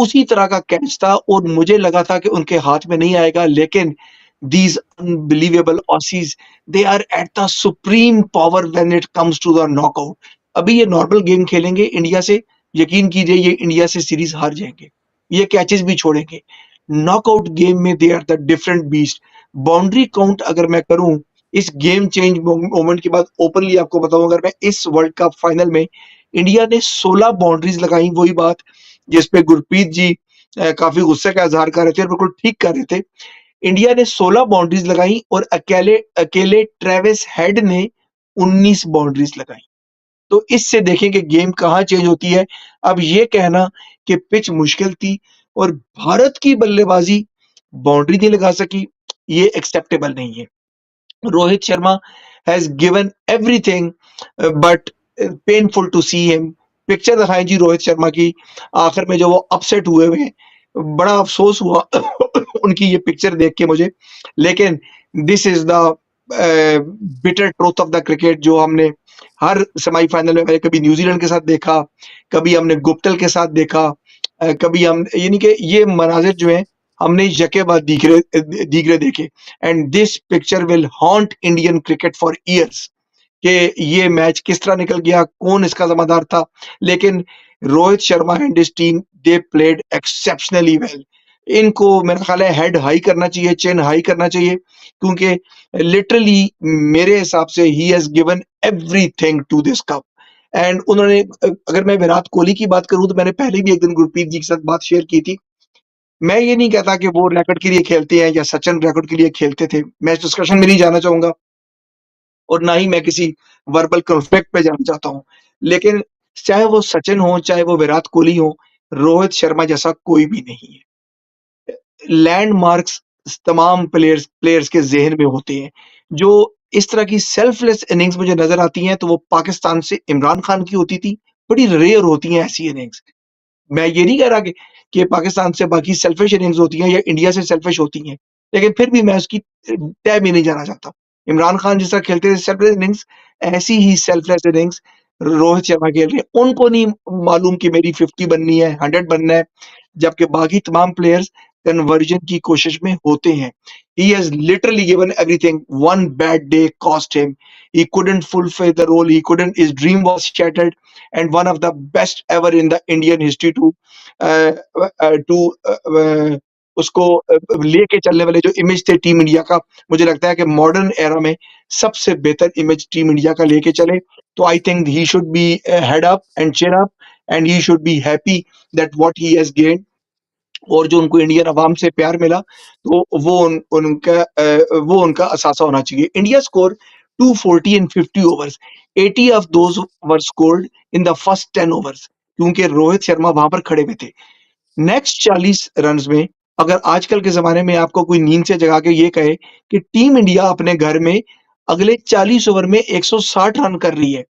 उसी तरह का कैच था, और मुझे लगा था कि उनके हाथ में नहीं आएगा, लेकिन these unbelievable Aussies, they are at the supreme power when it comes to the knockout. अभी ये नॉर्मल गेम खेलेंगे इंडिया से, यकीन कीजिए ये इंडिया से सीरीज हार जाएंगे, ये कैचेस भी छोड़ेंगे। नॉकआउट गेम में they are the different beast. Boundary count अगर मैं करूं इस गेम चेंज मोमेंट के बाद, ओपनली आपको बताऊं, अगर मैं इस वर्ल्ड कप फाइनल में इंडिया ने 16 बाउंड्रीज लगाई, वही बात जिसपे गुरप्रीत जी काफी गुस्से का इजहार कर रहे थे और बिल्कुल ठीक कर रहे थे। इंडिया ने 16 बाउंड्रीज लगाई और अकेले अकेले ट्रेविस हेड ने 19 बाउंड्रीज लगाई। तो इससे देखें कि गेम कहाँ चेंज होती है। अब ये कहना कि पिच मुश्किल थी और भारत की बल्लेबाजी बाउंड्री नहीं लगा सकी, ये एक्सेप्टेबल नहीं है। Rohit Sharma has given everything, but painful to see him. Picture दिखाएं जी रोहित शर्मा की, आखिर में जो वो अपसेट हुए हुए हैं, बड़ा अफसोस हुआ उनकी ये पिक्चर देख के मुझे। लेकिन this is the bitter truth of the cricket, जो हमने हर सेमीफाइनल में, कभी न्यूजीलैंड के साथ देखा, कभी हमने गुप्तल के साथ देखा, कभी हम, यानी कि ये मनाजिर जो है हमने यके बाद दीगरे दीगरे देखे। And this picture will haunt Indian cricket for years कि ये मैच किस तरह निकल गया, कौन इसका जिम्मेदार था। लेकिन Rohit Sharma and his team, they played exceptionally well. इनको मेरा ख्याल है हेड हाई करना चाहिए, चिन हाई करना चाहिए, क्योंकि लिटरली मेरे हिसाब से he has given everything to this cup. And उन्होंने, अगर मैं विराट कोहली की बात करूं तो मैंने पहले भी एक दिन गुरप्रीत जी के साथ बात शेयर की थी। मैं ये नहीं कहता कि वो रैकेट के लिए खेलते हैं या सचिन रैकेट के लिए खेलते थे, मैं इस डिस्कशन में नहीं जाना चाहूंगा और ना ही मैं किसी वर्बल कॉन्फ्लिक्ट पे जाना चाहता हूँ। लेकिन चाहे वो सचिन हो, चाहे वो विराट कोहली हो, रोहित शर्मा जैसा कोई भी नहीं है। लैंडमार्क्स तमाम प्लेयर्स प्लेयर्स के ज़हन में होते हैं। जो इस तरह की सेल्फलेस इनिंग्स मुझे नज़र आती हैं, तो वो पाकिस्तान से इमरान खान की होती थी। बड़ी रेयर होती हैं ऐसी इनिंग्स। मैं ये नहीं कह रहा कि पाकिस्तान से बाकी सेल्फिश इनिंग्स होती हैं या इंडिया से सेल्फिश होती हैं, लेकिन फिर भी मैं उसकी तह में नहीं जाना चाहता। इमरान खान जिस तरह खेलते थे सेल्फलेस इनिंग्स, ऐसी ही सेल्फलेस इनिंग्स रोहित शर्मा खेल रहे हैं। उनको नहीं मालूम कि मेरी 50 बननी है, 100 बनना है, जबकि बाकी तमाम प्लेयर्स कन्वर्जन की कोशिश में होते हैं। He has literally given everything. One bad day cost him. He couldn't fulfill the role. He couldn't. His dream was shattered. And one of the best ever in the Indian history uh, to उसको लेके चलने वाले जो image थे team India का, मुझे लगता है कि मॉडर्न एरा में सबसे बेहतर इमेज टीम इंडिया का लेके चले। तो I think he should be head up and cheer up and he should be happy that what he has gained. और जो उनको इंडियन अवाम से प्यार मिला, तो वो उनका असासा होना चाहिए। India score 240 in 50 overs, 80 of those were scored in the first 10 overs, क्योंकि रोहित शर्मा वहां पर खड़े हुए थे। नेक्स्ट 40 रन में, अगर आजकल के जमाने में आपको कोई नींद से जगा के ये कहे कि टीम इंडिया अपने घर में अगले 40 ओवर में 160 रन कर रही है,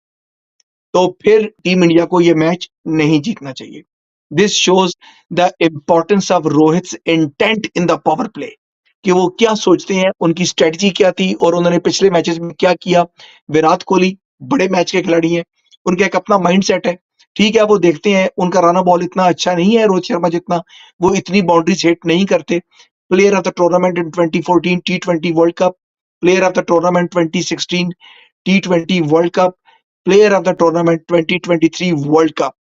तो फिर टीम इंडिया को ये मैच नहीं जीतना चाहिए। This shows the importance of Rohit's intent in the power play, कि वो क्या सोचते हैं, उनकी स्ट्रेटजी क्या थी और उन्होंने पिछले मैचेस में क्या किया। विराट कोहली बड़े मैच के खिलाड़ी हैं, उनका एक अपना माइंड सेट है। ठीक है, वो देखते हैं उनका राना बॉल इतना अच्छा नहीं है रोहित शर्मा जितना, वो इतनी बाउंड्रीज हिट नहीं करते। Player of the tournament in 2014 T20 world cup, player of the tournament 2016 T20 world cup, player of the tournament 2023 world cup.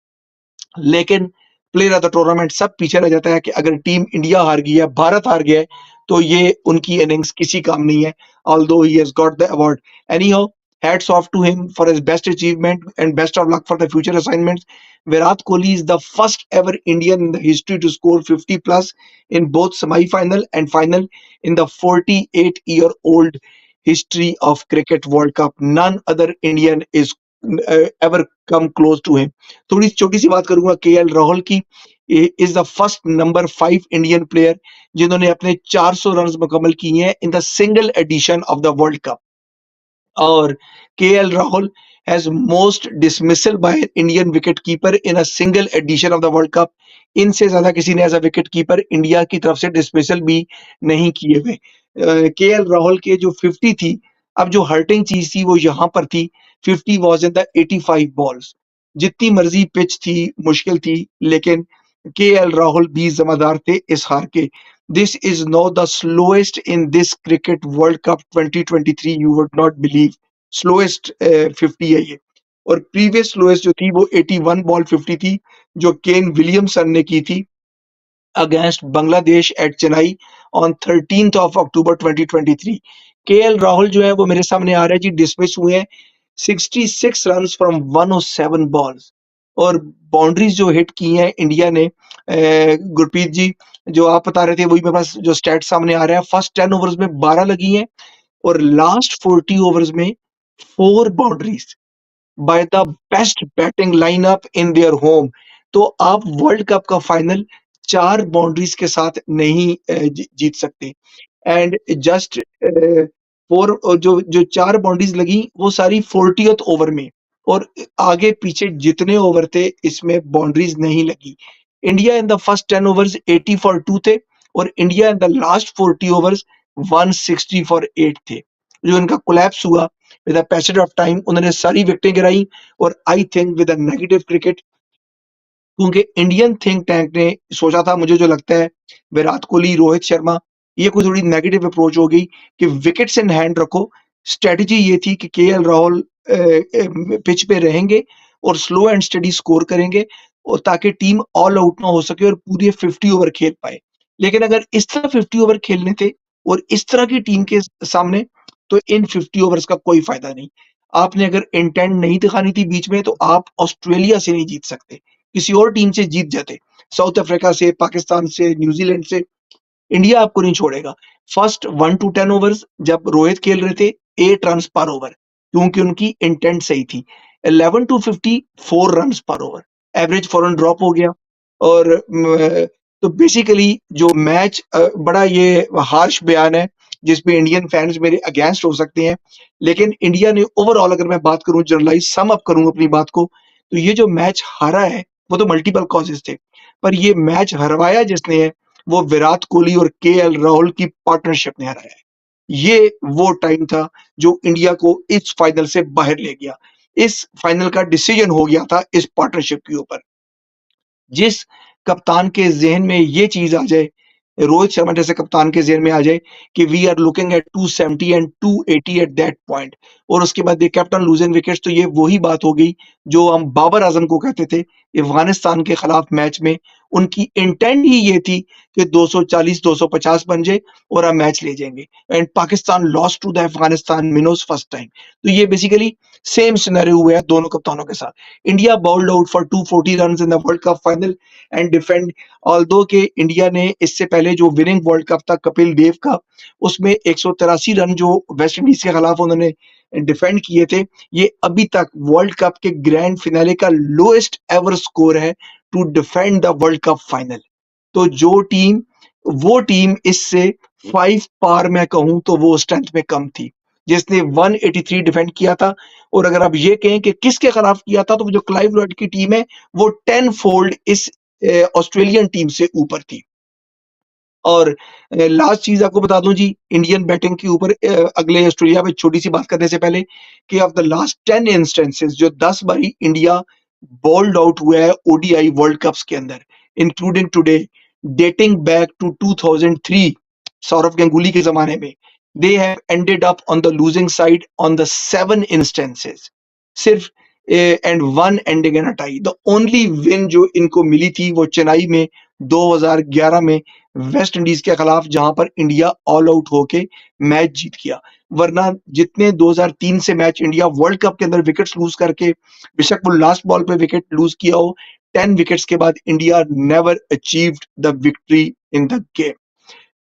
लेकिन प्लेयर ऑफ द टूर्नामेंट सब पीछे रह जाता है कि अगर टीम इंडिया हार गई है, भारत हार गया है, तो ये उनकी इनिंग्स किसी काम नहीं है, although he has got the award. Anyhow, hats off to him for his best achievement and best of luck for the future assignments. Virat Kohli is the first ever Indian in the history to score 50 plus in both semi-final and final in the 48-year-old history of Cricket World Cup. None other Indian is ever come close to him. थोड़ी छोटी सी बात करूंगा KL Rahul की। Is the first number 5 Indian player जिन्होंने अपने 400 run मुकम्मल किए हैं in the single edition of the world cup. और KL Rahul has most dismissal by an Indian wicketkeeper in a single edition of the World Cup. इनसे ज्यादा किसी ने as a wicket keeper India की तरफ से डिसमिसल भी नहीं किए हुए। केएल राहुल के जो 50 थी, अब जो हर्टिंग चीज थी वो यहाँ पर थी, 50 वॉज इन द 85 बॉल्स। जितनी मर्जी पिच थी, मुश्किल थी, लेकिन केएल राहुल भी जिम्मेदार थे इस हार के। This is know the slowest in this cricket world cup 2023, you would not believe, slowest 50 है ये। और प्रीवियस लोएस्ट जो थी वो 81 बॉल 50 थी, जो केन विलियमसन ने की थी against Bangladesh at Chennai on 13th of October 2023. KL Rahul जो है वो मेरे सामने आ रहा है जी, डिसमिस हुए हैं 66 रन्स फ्रॉम 107 बॉल्स। और बाउंड्रीज जो हिट की हैं इंडिया ने, गुरप्रीत जी जो आप बता रहे थे वही मेरे पास जो स्टैट सामने आ रहा है, फर्स्ट 10 ओवर्स में 12 लगी हैं और लास्ट 40 ओवर्स में 4 boundaries by the best batting lineup in their home. तो आप वर्ल्ड कप का फाइनल 4 बाउंड्रीज के साथ नहीं जीत सकते। एंड जस्ट 4 जो जो 4 बाउंड्रीज लगी वो सारी 40th ओवर में, और आगे पीछे जितने ओवर थे इसमें बाउंड्रीज नहीं लगी। India in the first 10 overs 80 for 2 थे और India in the last 40 overs 160 for 8 थे। जो इनका कोलैप्स हुआ with the passage of time, उन्होंने सारी विकेटें गिराई। और I think with the negative cricket, क्योंकि इंडियन थिंक टैंक ने सोचा था, मुझे जो लगता है विराट कोहली, रोहित शर्मा, ये कोई थोड़ी नेगेटिव अप्रोच हो गई कि विकेट्स इन हैंड रखो। स्ट्रेटजी ये थी कि केएल राहुल पिच पे रहेंगे और स्लो एंड स्टडी स्कोर करेंगे, और ताकि टीम ऑल आउट ना हो सके और पूरे 50 ओवर खेल पाए। लेकिन अगर इस तरह 50 ओवर खेलने थे और इस तरह की टीम के सामने, तो इन 50 ओवर्स का कोई फायदा नहीं। आपने अगर इंटेंट नहीं दिखानी थी बीच में, तो आप ऑस्ट्रेलिया से नहीं जीत सकते, किसी और टीम से जीत जाते, साउथ अफ्रीका से, पाकिस्तान से, न्यूजीलैंड से। इंडिया आपको नहीं छोड़ेगा। फर्स्ट 1 to 10 ओवर्स जब रोहित खेल रहे थे 8 रन पर ओवर, क्योंकि उनकी इंटेंट सही थी। 11 to 50 4 रन पर ओवर, एवरेज फॉरन ड्रॉप हो गया। और तो बेसिकली जो मैच, बड़ा ये हार्श बयान है जिसपे इंडियन फैंस मेरे अगेंस्ट हो सकते हैं, लेकिन इंडिया ने ओवरऑल, अगर मैं बात करूं, जनरलाइज सम अप करूं अपनी बात को, तो ये जो मैच हारा है वो तो मल्टीपल कॉजेस थे, पर ये मैच हरवाया जिसने है वो विराट कोहली और केएल राहुल की पार्टनरशिप ने हराया है। ये वो टाइम था जो इंडिया को इस फाइनल से बाहर ले गया। इस फाइनल का डिसीजन हो गया था इस पार्टनरशिप के ऊपर। जिस कप्तान के ज़हन में ये चीज़ आ जाए, रोहित शर्मा जैसे कप्तान के ज़हन में आ जाए कि we are looking at 270 and 280 at that point, और उसके बाद they kept on losing wickets, तो ये वही बात हो गई जो हम बाबर आजम को कहते थे अफगानिस्तान के खिलाफ मैच में। उनकी इंटेंट ही ये थी कि 240 250 बन जाए और हम मैच ले जाएंगे, and Pakistan lost to the Afghanistan minnows first time. तो ये बेसिकली सेम सिनेरियो हुआ है दोनों कप्तानों के साथ। India bowled out for 240 run in the world cup final and defend, although के इंडिया ने इससे पहले जो विनिंग वर्ल्ड कप था कपिल देव का, उसमें 183 रन जो वेस्ट इंडीज के खिलाफ उन्होंने डिफेंड किए थे, ये अभी तक वर्ल्ड कप के ग्रैंड फिनाले का लोएस्ट एवर स्कोर है to defend the world cup final. तो जो टीम, वो टीम इससे 5 पार मैं कहूं तो वो स्ट्रेंथ में कम थी, जिसने 183 डिफेंड किया था। और अगर आप ये कहें कि किसके खिलाफ किया था, तो वो जो क्लाइव लॉयड की टीम है वो 10 फोल्ड इस ऑस्ट्रेलियन टीम से ऊपर थी। और लास्ट चीज आपको बता दूं जी, इंडियन बैटिंग के ऊपर, अगले ऑस्ट्रेलिया पे छोटी सी बात करने से पहले, कि ऑफ द लास्ट 10 इंस्टेंसेस, जो 10 बारी इंडिया बॉल्ड आउट हुआ है ओडीआई वर्ल्ड कप्स के अंदर, including today, dating back to 2003, Sourav Ganguly के जमाने में, they have ended up on the losing side on the 7 instances, सिर्फ and one ending in a tie. The only win जो इनको मिली थी वो चेन्नई में 2011 में वेस्ट इंडीज के खिलाफ, जहां पर इंडिया ऑल आउट होके मैच जीत गया। वरना जितने 2003 से मैच इंडिया वर्ल्ड कप के अंदर विकेट्स लूज करके, बेशक वो लास्ट बॉल पे विकेट लूज किया हो, 10 विकेट्स के बाद India never achieved the victory in the game.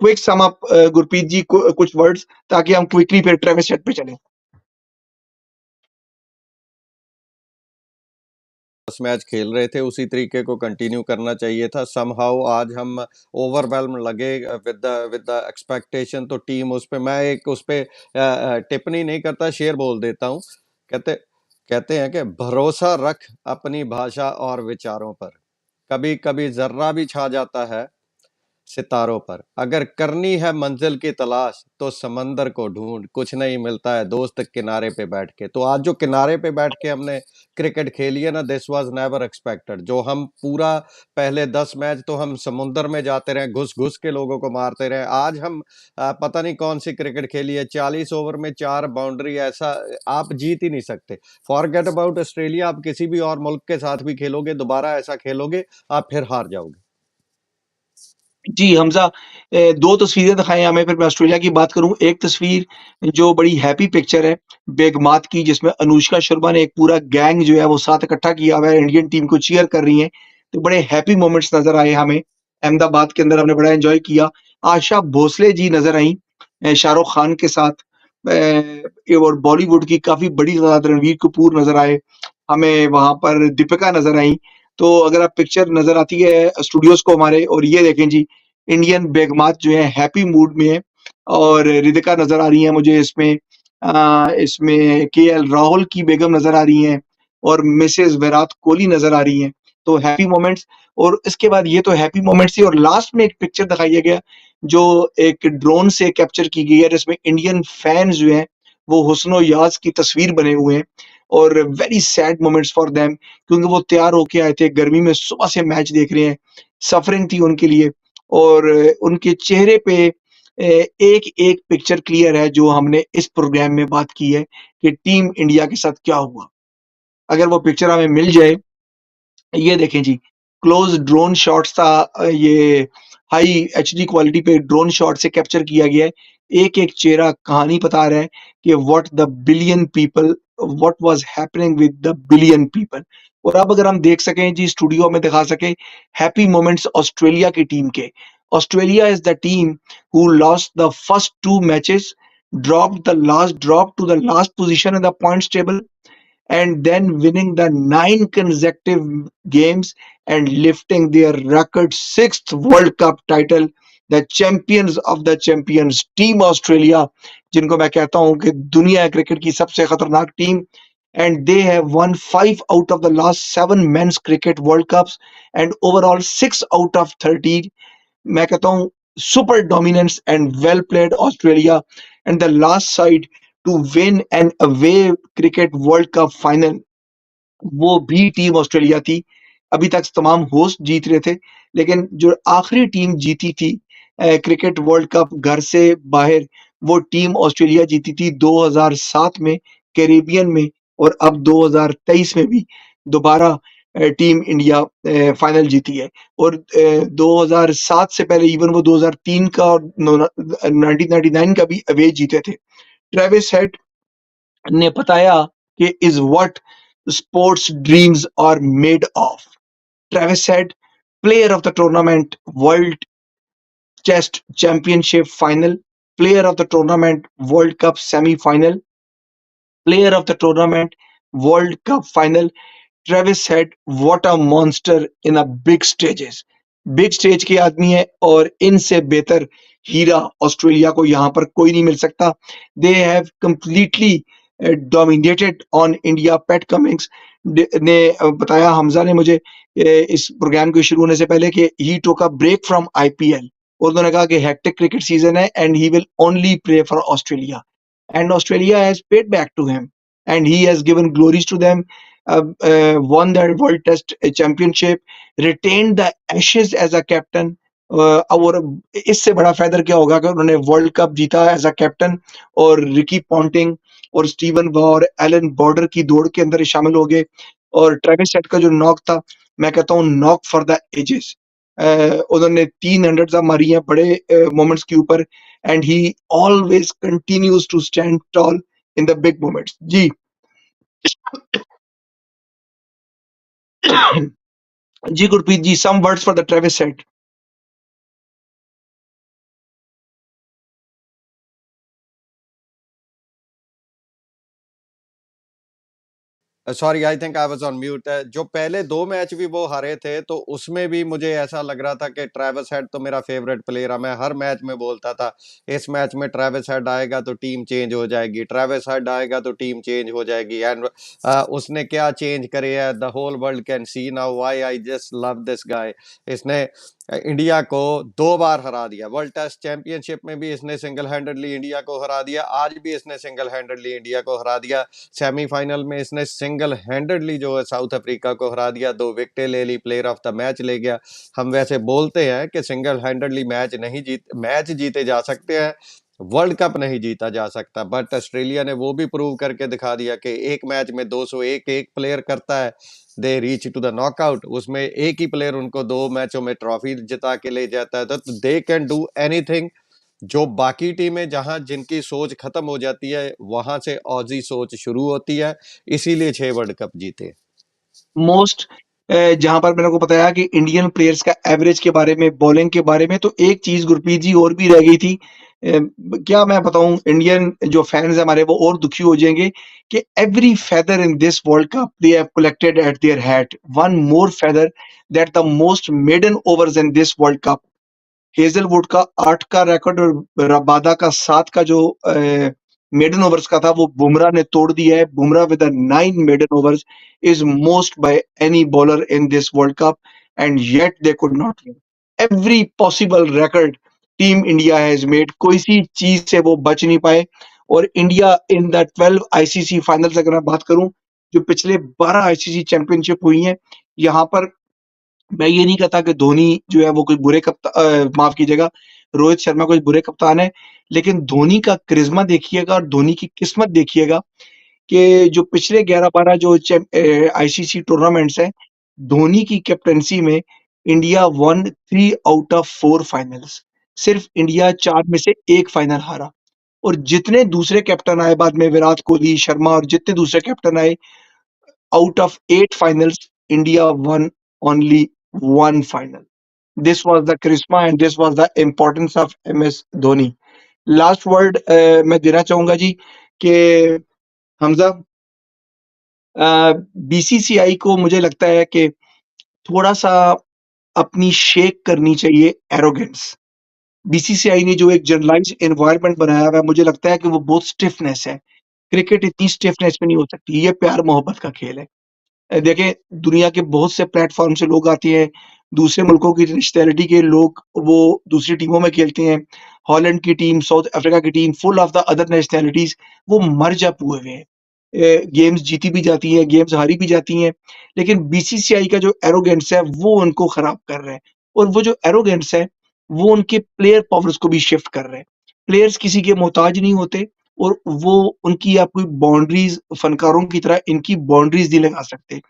Quick sum up Gurpreet ji, कुछ वर्ड्स, ताकि हम क्विकली फिर ट्रेविस सेट पे चलें। मैच खेल रहे थे उसी तरीके को कंटिन्यू करना चाहिए था। समहाउ आज हम ओवरवेल्म लगे विद द एक्सपेक्टेशन, तो टीम उस पे, मैं एक उस पे टिप्पणी नहीं करता, शेर बोल देता हूँ। कहते कहते हैं कि भरोसा रख अपनी भाषा और विचारों पर, कभी कभी जर्रा भी छा जाता है, सितारों पर। अगर करनी है मंजिल की तलाश तो समंदर को ढूंढ, कुछ नहीं मिलता है दोस्त किनारे पे बैठ के। तो आज जो किनारे पे बैठ के हमने क्रिकेट खेली है ना, दिस वाज नेवर एक्सपेक्टेड। जो हम पूरा पहले 10 मैच तो हम समुंदर में जाते रहे, घुस घुस के लोगों को मारते रहे। आज हम पता नहीं कौन सी क्रिकेट खेली है, 40 ओवर में 4 बाउंड्री, ऐसा आप जीत ही नहीं सकते। फॉरगेट अबाउट ऑस्ट्रेलिया, आप किसी भी और मुल्क के साथ भी खेलोगे, दोबारा ऐसा खेलोगे, आप फिर हार जाओगे। जी, हमज़ा 2 तस्वीरें दिखाएँ हमें, फिर मैं ऑस्ट्रेलिया की बात करूँ। एक तस्वीर जो बड़ी हैप्पी पिक्चर है, बेगमात की, जिसमें अनुष्का शर्मा ने एक पूरा गैंग जो है वो साथ इकट्ठा किया हुआ है, इंडियन टीम को चीयर कर रही हैं। तो बड़े हैप्पी मोमेंट्स नज़र आए हमें। अहमदाबाद के अंदर हमने बड़ा एन्जॉय किया। आशा भोसले जी नज़र आईं शाहरुख खान के साथ। और बॉलीवुड की काफ़ी बड़ी तादाद, रणवीर कपूर नज़र आए। हमें वहाँ पर दीपिका नज़र आईं। तो अगर आप पिक्चर नज़र आती है स्टूडियोज़ को हमारे, और ये देखें जी, इंडियन बेगमात जो है हैप्पी मूड में है। और रिदिका नज़र आ रही हैं मुझे इसमें। इसमें केएल राहुल की बेगम नज़र आ रही हैं और मिसेज़ विराट कोहली नज़र आ रही हैं। तो हैप्पी मोमेंट्स। और इसके बाद ये तो हैप्पी मोमेंट्स थी, और लास्ट में एक पिक्चर दिखाया गया जो एक ड्रोन से कैप्चर की गई है, जिसमें इंडियन फैन्स जो हैं वो हुस्न और याज़ की तस्वीर बने हुए हैं। और very sad moments for them, क्योंकि वो तैयार होके आए थे, गर्मी में सुबह से मैच देख रहे हैं, सफरिंग थी उनके लिए। और उनके चेहरे पे एक-एक पिक्चर क्लियर है जो हमने इस प्रोग्राम में बात की है कि टीम इंडिया के साथ क्या हुआ। अगर वो पिक्चर हमें मिल जाए, ये देखें जी, क्लोज ड्रोन शॉट्स था। ये हाई एचडी क्वालिटी पे ड्रोन शॉट से कैप्चर किया गया है। एक-एक चेहरा कहानी बता रहा है कि what was happening with the billion people. और अब अगर हम देख सकें जी, स्टूडियो में दिखा सकें हैप्पी मोमेंट्स ऑस्ट्रेलिया की टीम के। Australia is the team who lost the first 2 matches, dropped to the last position in the points table, and then winning the 9 consecutive games and lifting their record 6th World Cup title, the champions of the champions, Team Australia, जिनको मैं कहता हूं कि दुनिया cricket की सबसे खतरनाक team. And they have won 5 out of the last 7 men's cricket World Cups and overall 6 out of 13। मैं कहता हूं super dominance and well played Australia. And the last side to win an away cricket world cup final, वो भी team Australia थी। अभी तक तमाम host जीत रहे थे, लेकिन जो आखिरी टीम जीती थी क्रिकेट वर्ल्ड कप घर से बाहर, वो टीम ऑस्ट्रेलिया जीती थी 2007 में कैरेबियन में। और अब 2023 में भी दोबारा टीम इंडिया फाइनल जीती है। और 2007 से पहले इवन वो 2003 का और 1999 का भी अवे जीते थे। ट्रेविस हेड ने बताया कि is what sports dreams are made of. Travis Head, player of the tournament world test championship final, player of the tournament world cup semifinal, player of the tournament world cup final. Travis Head, what a monster in a big stages. Big stage के आदमी है, और इनसे बेहतर हीरा Australia को यहाँ पर कोई नहीं मिल सकता। They have completely dominated on India. Pat Cummins ने बताया, हमजा ने मुझे इस प्रोग्राम के शुरू होने से पहले, कि he took a break from IPL. और उन्होंने कहा कि हेक्टिक क्रिकेट सीजन है and he will only play for Australia, and Australia has paid back to him and he has given glories to them. Won the World Test Championship, retained the Ashes as a captain. और इससे बड़ा feather क्या होगा कि उन्होंने world cup जीता as a captain, और Ricky Ponting और स्टीवन वॉ और एलन बॉर्डर की दौड़ के अंदर शामिल हो गए। और ट्रेविस हेड का जो नॉक था, मैं कहता हूँ नॉक फॉर द एजेस। उन्होंने 300 मारी हैं बड़े मोमेंट्स के ऊपर, and he always continues to stand tall in the big moments. जी जी Gurpreet ji, some words for the Travis head. Sorry, I think I was on mute. जो पहले 2 मैच भी वो हारे थे, तो उसमें भी मुझे ऐसा लग रहा था कि ट्रेविस हेड तो मेरा फेवरेट प्लेयर है। मैं हर मैच में बोलता था, इस मैच में ट्रेविस हेड आएगा तो टीम चेंज हो जाएगी, ट्रेविस हेड आएगा तो टीम चेंज हो जाएगी। एंड उसने क्या चेंज करे है, the whole world can see now why I just love this guy. इसने इंडिया को 2 बार हरा दिया। वर्ल्ड टेस्ट चैंपियनशिप में भी इसने सिंगल हैंडेडली इंडिया को हरा दिया, आज भी इसने सिंगल हैंडेडली इंडिया को हरा दिया। सेमीफाइनल में इसने सिंगल हैंडेडली जो है साउथ अफ्रीका को हरा दिया, 2 विकेटें ले ली, प्लेयर ऑफ द मैच ले गया। हम वैसे बोलते हैं कि सिंगल हैंडेडली मैच जीते जा सकते हैं, वर्ल्ड कप नहीं जीता जा सकता, बट ऑस्ट्रेलिया ने वो भी प्रूव करके दिखा दिया कि एक मैच में 201 एक प्लेयर करता है। They reach to the knockout, उसमें एक ही प्लेयर उनको 2 मैचों में ट्रॉफी जिता के ले जाता है। तो दे कैन डू एनीथिंग। जो बाकी टीमें जहां जिनकी सोच खत्म हो जाती है, वहां से ऑजी सोच शुरू होती है, इसीलिए 6 वर्ल्ड कप जीते। मोस्ट जहां पर मैंने को बताया कि इंडियन प्लेयर्स का एवरेज के बारे में, बॉलिंग के बारे में, तो एक चीज गुरप्रीत जी और भी रह गई थी। क्या मैं बताऊं, इंडियन जो फैंस हमारे वो और दुखी हो जाएंगे कि every feather in this world cup they have collected at their hat, one more feather that the most maiden overs in this world cup. Hazlewood का 8 का रिकॉर्ड और रबादा का 7 का जो मेडन ओवर्स का था वो बुमराह ने तोड़ दिया है। Bumrah with 9 maiden overs is most by any bowler in this World Cup, and yet they could not win. Every possible record Team India has made, कोई सी चीज से वो बच नहीं पाए। और India in the 12 ICC finals अगर मैं बात करूं, जो पिछले 12 आईसीसी चैंपियनशिप हुई हैं, यहाँ पर मैं ये नहीं कहता कि धोनी जो है वो कोई बुरे कप्तान, माफ कीजिएगा, रोहित शर्मा कोई बुरे कप्तान है, लेकिन धोनी का करिश्मा देखिएगा और धोनी की किस्मत देखिएगा कि जो पिछले 11-12 जो आईसीसी टूर्नामेंट्स हैं, धोनी की कैप्टनसी में India one 3 out of 4 finals. सिर्फ इंडिया 4 में से 1 फाइनल हारा। और जितने दूसरे कैप्टन आए बाद में, विराट कोहली, शर्मा और जितने दूसरे कैप्टन आए, out of 8 finals, India won only 1 final. This was the charisma and this was the importance of MS Dhoni. Last word मैं देना चाहूंगा जी कि हमजा, बीसीसीआई को मुझे लगता है कि थोड़ा सा अपनी शेक करनी चाहिए एरोगेंस। बीसीसीआई ने जो एक जनरलाइज एनवायरनमेंट बनाया हुआ है, मुझे लगता है कि वो बहुत स्टिफनेस है। क्रिकेट इतनी स्टिफनेस में नहीं हो सकती, ये प्यार मोहब्बत का खेल है। देखें, दुनिया के बहुत से प्लेटफॉर्म से लोग आते हैं, दूसरे मुल्कों की नेशनैलिटी के लोग वो दूसरी टीमों में खेलते हैं। हॉलैंड की टीम, साउथ अफ्रीका की team, full of the other nationalities, वो मर्ज अप हुए हुए हैं। गेम्स जीती भी जाती हैं, गेम्स हारी भी जाती हैं, लेकिन बीसीसीआई का जो एरोगेंस है वो उनको खराब कर रहा है। और वो जो एरोगेंस है वो उनके प्लेयर पावर्स को भी शिफ्ट कर रहा है। प्लेयर्स किसी के मोहताज नहीं होते, और वो उनकी आप कोई बाउंड्रीज, फनकारों की तरह इनकी बाउंड्रीज नहीं लगा सकते।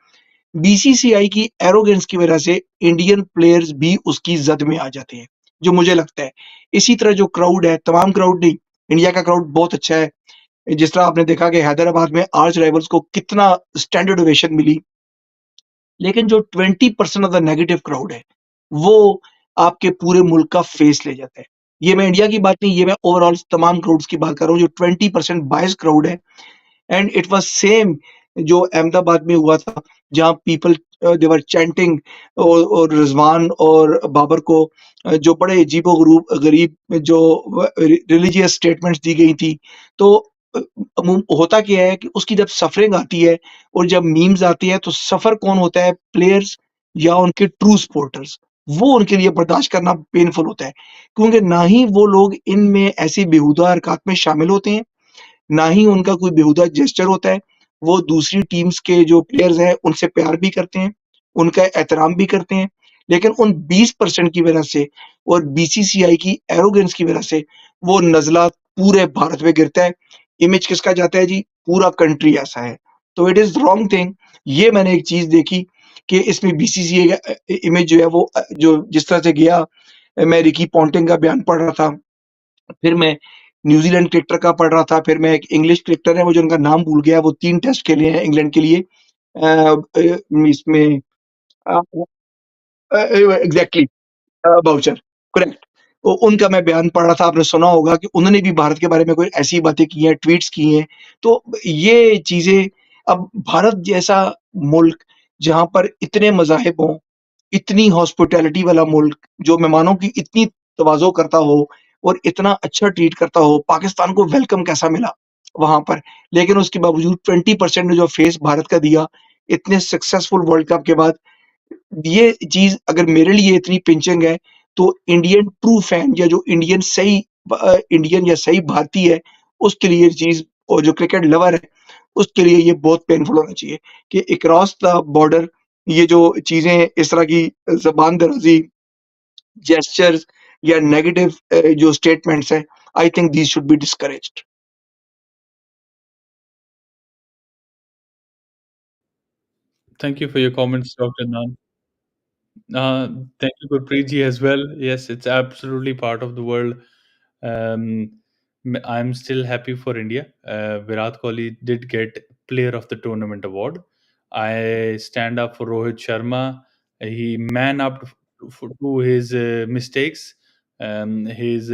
बीसीसीआई की एरोगेंस की वजह से इंडियन प्लेयर्स भी उसकी जद में आ जाते हैं, जो मुझे लगता है। इसी तरह जो क्राउड है, तमाम क्राउड नहीं, इंडिया का क्राउड बहुत अच्छा है। जिस तरह आपने देखा कि हैदराबाद में आर्च राइवल्स को कितना स्टैंडर्ड ओवेशन मिली, लेकिन जो 20% ऑफ द नेगेटिव क्राउड है वो आपके पूरे मुल्क का फेस ले जाता है। ये मैं इंडिया की बात नहीं, ये मैं ओवरऑल तमाम क्राउड्स की बात कर रहा हूँ। जो 20% बायस क्राउड है, एंड इट वाज सेम जो अहमदाबाद में हुआ था, जहां पीपल दे वर चैंटिंग, और रिजवान और बाबर को जो बड़े अजीबो गरीब जो रिलीजियस स्टेटमेंट्स दी गई थी। तो होता क्या है कि उसकी जब सफरिंग आती है और जब मीम्स आती है, तो सफर कौन होता है, प्लेयर्स या उनके ट्रू सपोर्टर्स। वो उनके लिए बर्दाश्त करना पेनफुल होता है, क्योंकि ना ही वो लोग इनमें ऐसी बेहुदा हरकत में शामिल होते हैं, ना ही उनका कोई बेहुदा जेस्चर होता है। वो दूसरी टीम्स के जो प्लेयर्स हैं उनसे प्यार भी करते हैं, उनका एहतराम भी करते हैं, लेकिन उन 20% की वजह से और बीसीसीआई की एरोगेंस की वजह से वो नज़ला पूरे भारत में गिरता है। इमेज किसका जाता है जी? पूरा कंट्री ऐसा है। तो इट इज़ रॉन्ग थिंग। ये मैंने एक चीज़ देखी कि इसमें बीसीसीआई का इमेज जो है वो जो जिस तरह से गया। मैं रिकी पॉन्टिंग का बयान पढ़ रहा था, फिर मैं न्यूजीलैंड क्रिकेटर का पढ़ रहा था, फिर मैं एक इंग्लिश क्रिकेटर है, मुझे उनका नाम भूल गया, वो 3 टेस्ट खेले हैं इंग्लैंड के लिए। इसमें एग्जैक्टली बाउचर, करेक्ट। तो उनका मैं बयान पढ़ रहा था, आपने सुना होगा कि उन्होंने भी भारत के बारे में कोई ऐसी बातें की हैं, ट्वीट्स की हैं। तो ये चीजें, अब भारत जैसा मुल्क जहां पर इतने मजाहिब हों, इतनी हॉस्पिटैलिटी वाला मुल्क, जो मेहमानों की इतनी तवाज़ो करता हो और इतना अच्छा ट्रीट करता हो, पाकिस्तान को वेलकम कैसा मिला वहां पर। लेकिन उसके बावजूद 20% ने जो फेस भारत का दिया इतने सक्सेसफुल वर्ल्ड कप के बाद, ये चीज अगर मेरे लिए इतनी पिंचिंग है, तो इंडियन ट्रू फैन या जो इंडियन या सही भारतीय है, उसके लिए ये चीज, और जो क्रिकेट लवर है, उसके लिए ये बहुत पेनफुल होना चाहिए कि अक्रॉस द बॉर्डर ये जो चीजें, इस तरह की जबान दराजी, जेस्चर्स या नेगेटिव जो स्टेटमेंट्स हैं, I think these should be discouraged. Thank you for your comments, Dr. Nan. Uh, Thank you, Gurpreet ji, as well. Yes, it's absolutely part of the world. Um, I'm still happy for India. Virat Kohli did get Player of the Tournament award. I stand up for Rohit Sharma. He man up to his mistakes. His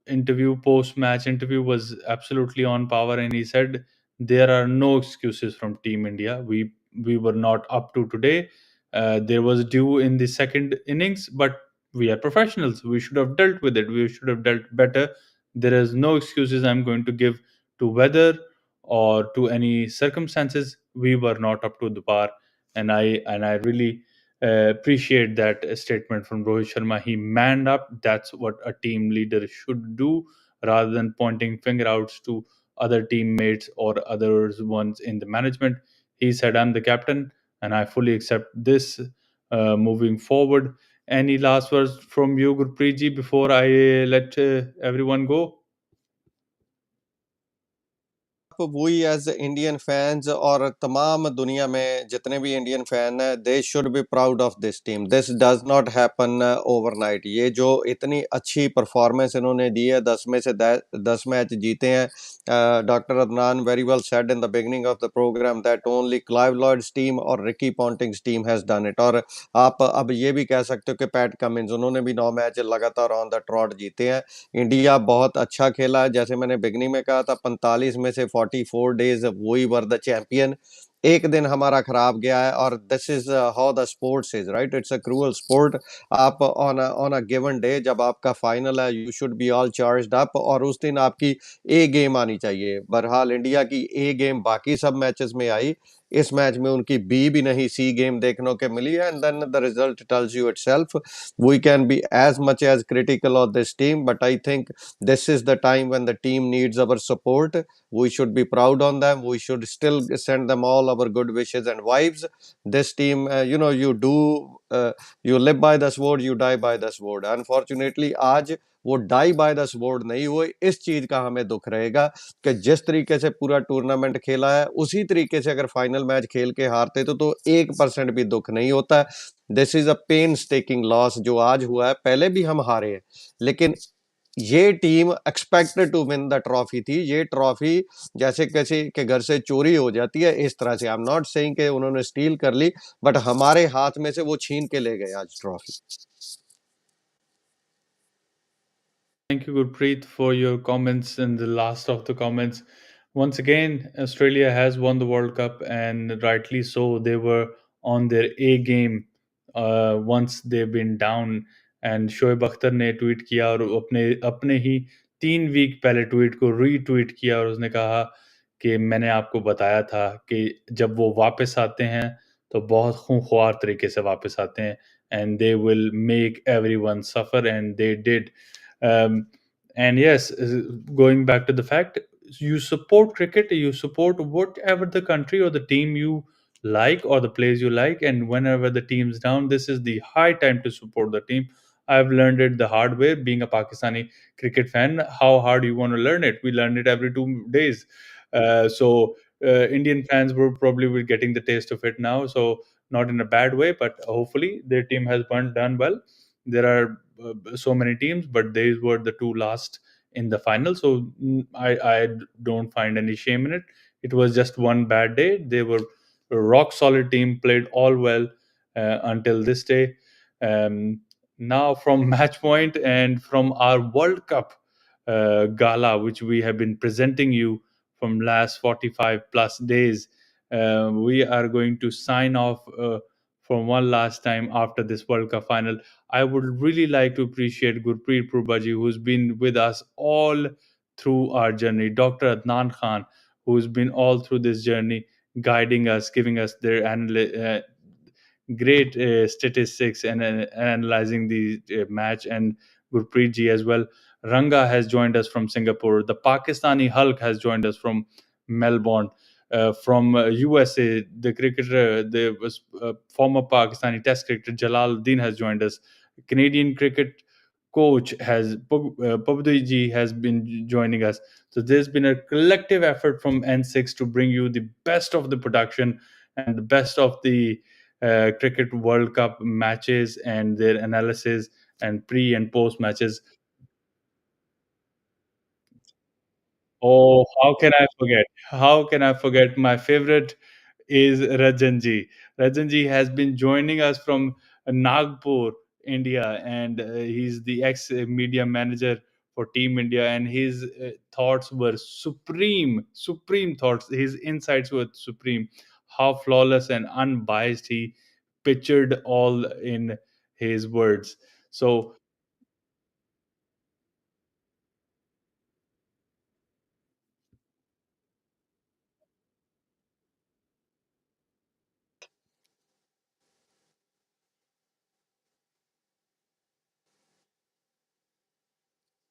interview, post match interview, was absolutely on power, and he said there are no excuses from Team India. We were not up to today. There was due in the second innings, but we are professionals. We should have dealt with it. We should have dealt better. There is no excuses I'm going to give to weather or to any circumstances. We were not up to the par, and I really appreciate that statement from Rohit Sharma. He manned up. That's what a team leader should do, rather than pointing finger outs to other teammates or others ones in the management. He said, "I'm the captain, and I fully accept this." Moving forward, any last words from you, Gurpreet ji, before I let everyone go? वही as Indian fans और तमाम दुनिया में जितने भी Indian fan हैं, they should be proud of this team. This does not happen overnight. ये जो इतनी अच्छी परफॉर्मेंस इन्होंने दी है, 10 में से 10 मैच जीते हैं. Doctor Adnan very well said in the beginning of the programme that only Clive Lloyd's team और Ricky Ponting's team has done it. और आप अब ये भी कह सकते हो कि पैट कमिंस, उन्होंने भी 9 मैच लगातार ऑन द ट्रॉट जीते हैं. इंडिया बहुत अच्छा खेला है. जैसे मैंने बिगनिंग में कहा था, 45 में से 44 days we were the champion. एक दिन हमारा खराब गया है, और this is how the sports is, right. It's a cruel sport. आप ऑन अ गिवन डे जब आपका फाइनल है, you should be all charged up, और उस दिन आपकी ए गेम आनी चाहिए. बहरहाल इंडिया की ए गेम बाकी सब मैचेस में आई. इस मैच में उनकी बी भी नहीं, सी गेम देखने को मिली है. And then the result tells you itself. We can be as much as critical of this team, but I think this is the time when the team needs our support. We should be proud on them. We should still send them all our good wishes and vibes. This team, you live by the sword, you die by the sword. Unfortunately, आज वो die by the sword नहीं हुए. इस चीज का हमें दुख रहेगा कि जिस तरीके से पूरा टूर्नामेंट खेला है, उसी तरीके से अगर फाइनल मैच खेल के हारते तो 1% भी दुख नहीं होता. This is a painstaking loss जो आज हुआ है. पहले भी हम हारे हैं, लेकिन ये team expected to win the trophy थी. ये ट्रॉफी जैसे किसी के घर से चोरी हो जाती है, इस तरह से. आई एम नॉट सेइंग कि उन्होंने स्टील कर ली, बट हमारे हाथ में से वो छीन के ले गए आज trophy. Thank you, Gurpreet, for your comments and the last of the comments. Once again, Australia has won the World Cup, and rightly so. They were on their A game once they've been down. And Shoaib Akhtar ने tweet किया और अपने अपने ही 3 week पहले tweet को retweet किया, और उसने कहा कि मैंने आपको बताया था कि जब वो वापस आते हैं तो बहुत खूंखार तरीके से वापस आते हैं, and they will make everyone suffer, and they did. um, and yes, going back to the fact, you support cricket, you support whatever the country or the team you like or the players you like, and whenever the team's down, this is the high time to support the team. I've learned it the hard way being a Pakistani cricket fan. How hard you want to learn it? We learn it every 2 days. Indian fans were probably will getting the taste of it now, so not in a bad way, but hopefully their team has done well. There are so many teams, but these were the two last in the final. So I don't find any shame in it. It was just one bad day. They were a rock solid team, played all well until this day. Now, from match point and from our World Cup gala, which we have been presenting you from last 45 plus days, we are going to sign off from one last time after this World Cup final. I would really like to appreciate Gurpreet Purbaji, who's been with us all through our journey, Dr. Adnan Khan, who's been all through this journey, guiding us, giving us their great statistics and analyzing the match, and Gurpreet ji as well. Ranga has joined us from Singapore. The Pakistani Hulk has joined us from Melbourne. From USA, the cricketer, the former Pakistani Test cricketer Jalaluddin has joined us. Canadian cricket coach has Pabdu ji has been joining us. So there's been a collective effort from N6 to bring you the best of the production and the best of the Cricket World Cup matches and their analysis and pre and post matches. Oh, how can I forget? How can I forget? My favorite is Rajanji. Rajanji has been joining us from Nagpur, India, and he's the ex media manager for Team India. And his thoughts were supreme, supreme thoughts. His insights were supreme. How flawless and unbiased he pictured all in his words. So,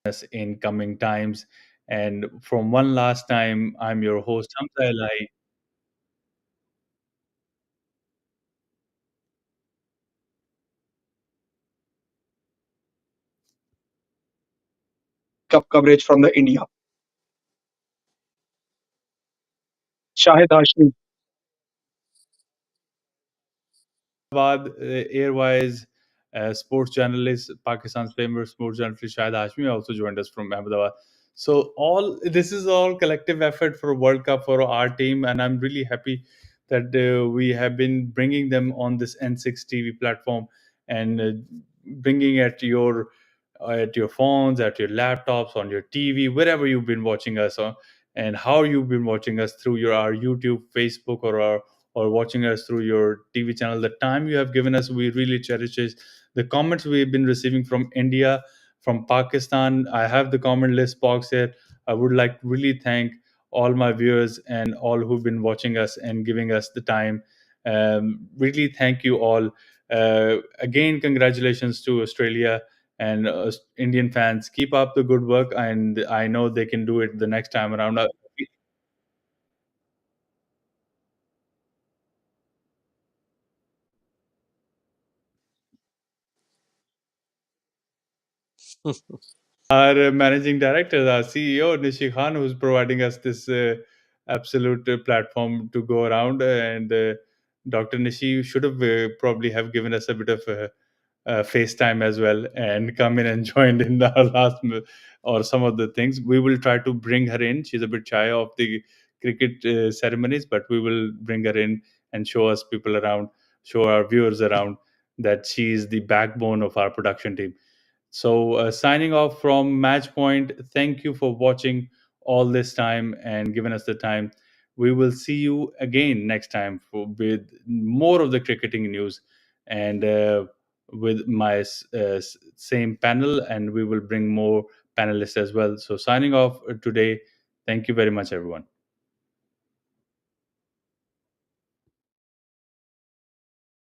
us in coming times. And from one last time, I'm your host, Hamza Elai. Cup coverage from the India. Shahid Hashmi. Ahmedabad Airways sports journalist, Pakistan's famous sports journalist Shahid Hashmi also joined us from Ahmedabad. So all this is all collective effort for World Cup for our team, and I'm really happy that we have been bringing them on this N6 TV platform and bringing at your phones, at your laptops, on your TV, wherever you've been watching us on, and how you've been watching us through your our YouTube, Facebook, or watching us through your TV channel. The time you have given us, we really cherish it. The comments we've been receiving from India, from Pakistan. I have the comment list box here. I would like to really thank all my viewers and all who've been watching us and giving us the time. Really thank you all. Again, congratulations to Australia and Indian fans. Keep up the good work, and I know they can do it the next time around. Our managing director, our CEO, Nishi Khan, who's providing us this absolute platform to go around. And Dr. Nishi should have probably have given us a bit of FaceTime as well and come in and joined in the or some of the things. We will try to bring her in. She's a bit shy of the cricket ceremonies, but we will bring her in and show us people around, show our viewers around that she is the backbone of our production team. So, signing off from Match Point, thank you for watching all this time and giving us the time. We will see you again next time with more of the cricketing news and with my same panel, and we will bring more panelists as well. So, signing off today. Thank you very much, everyone.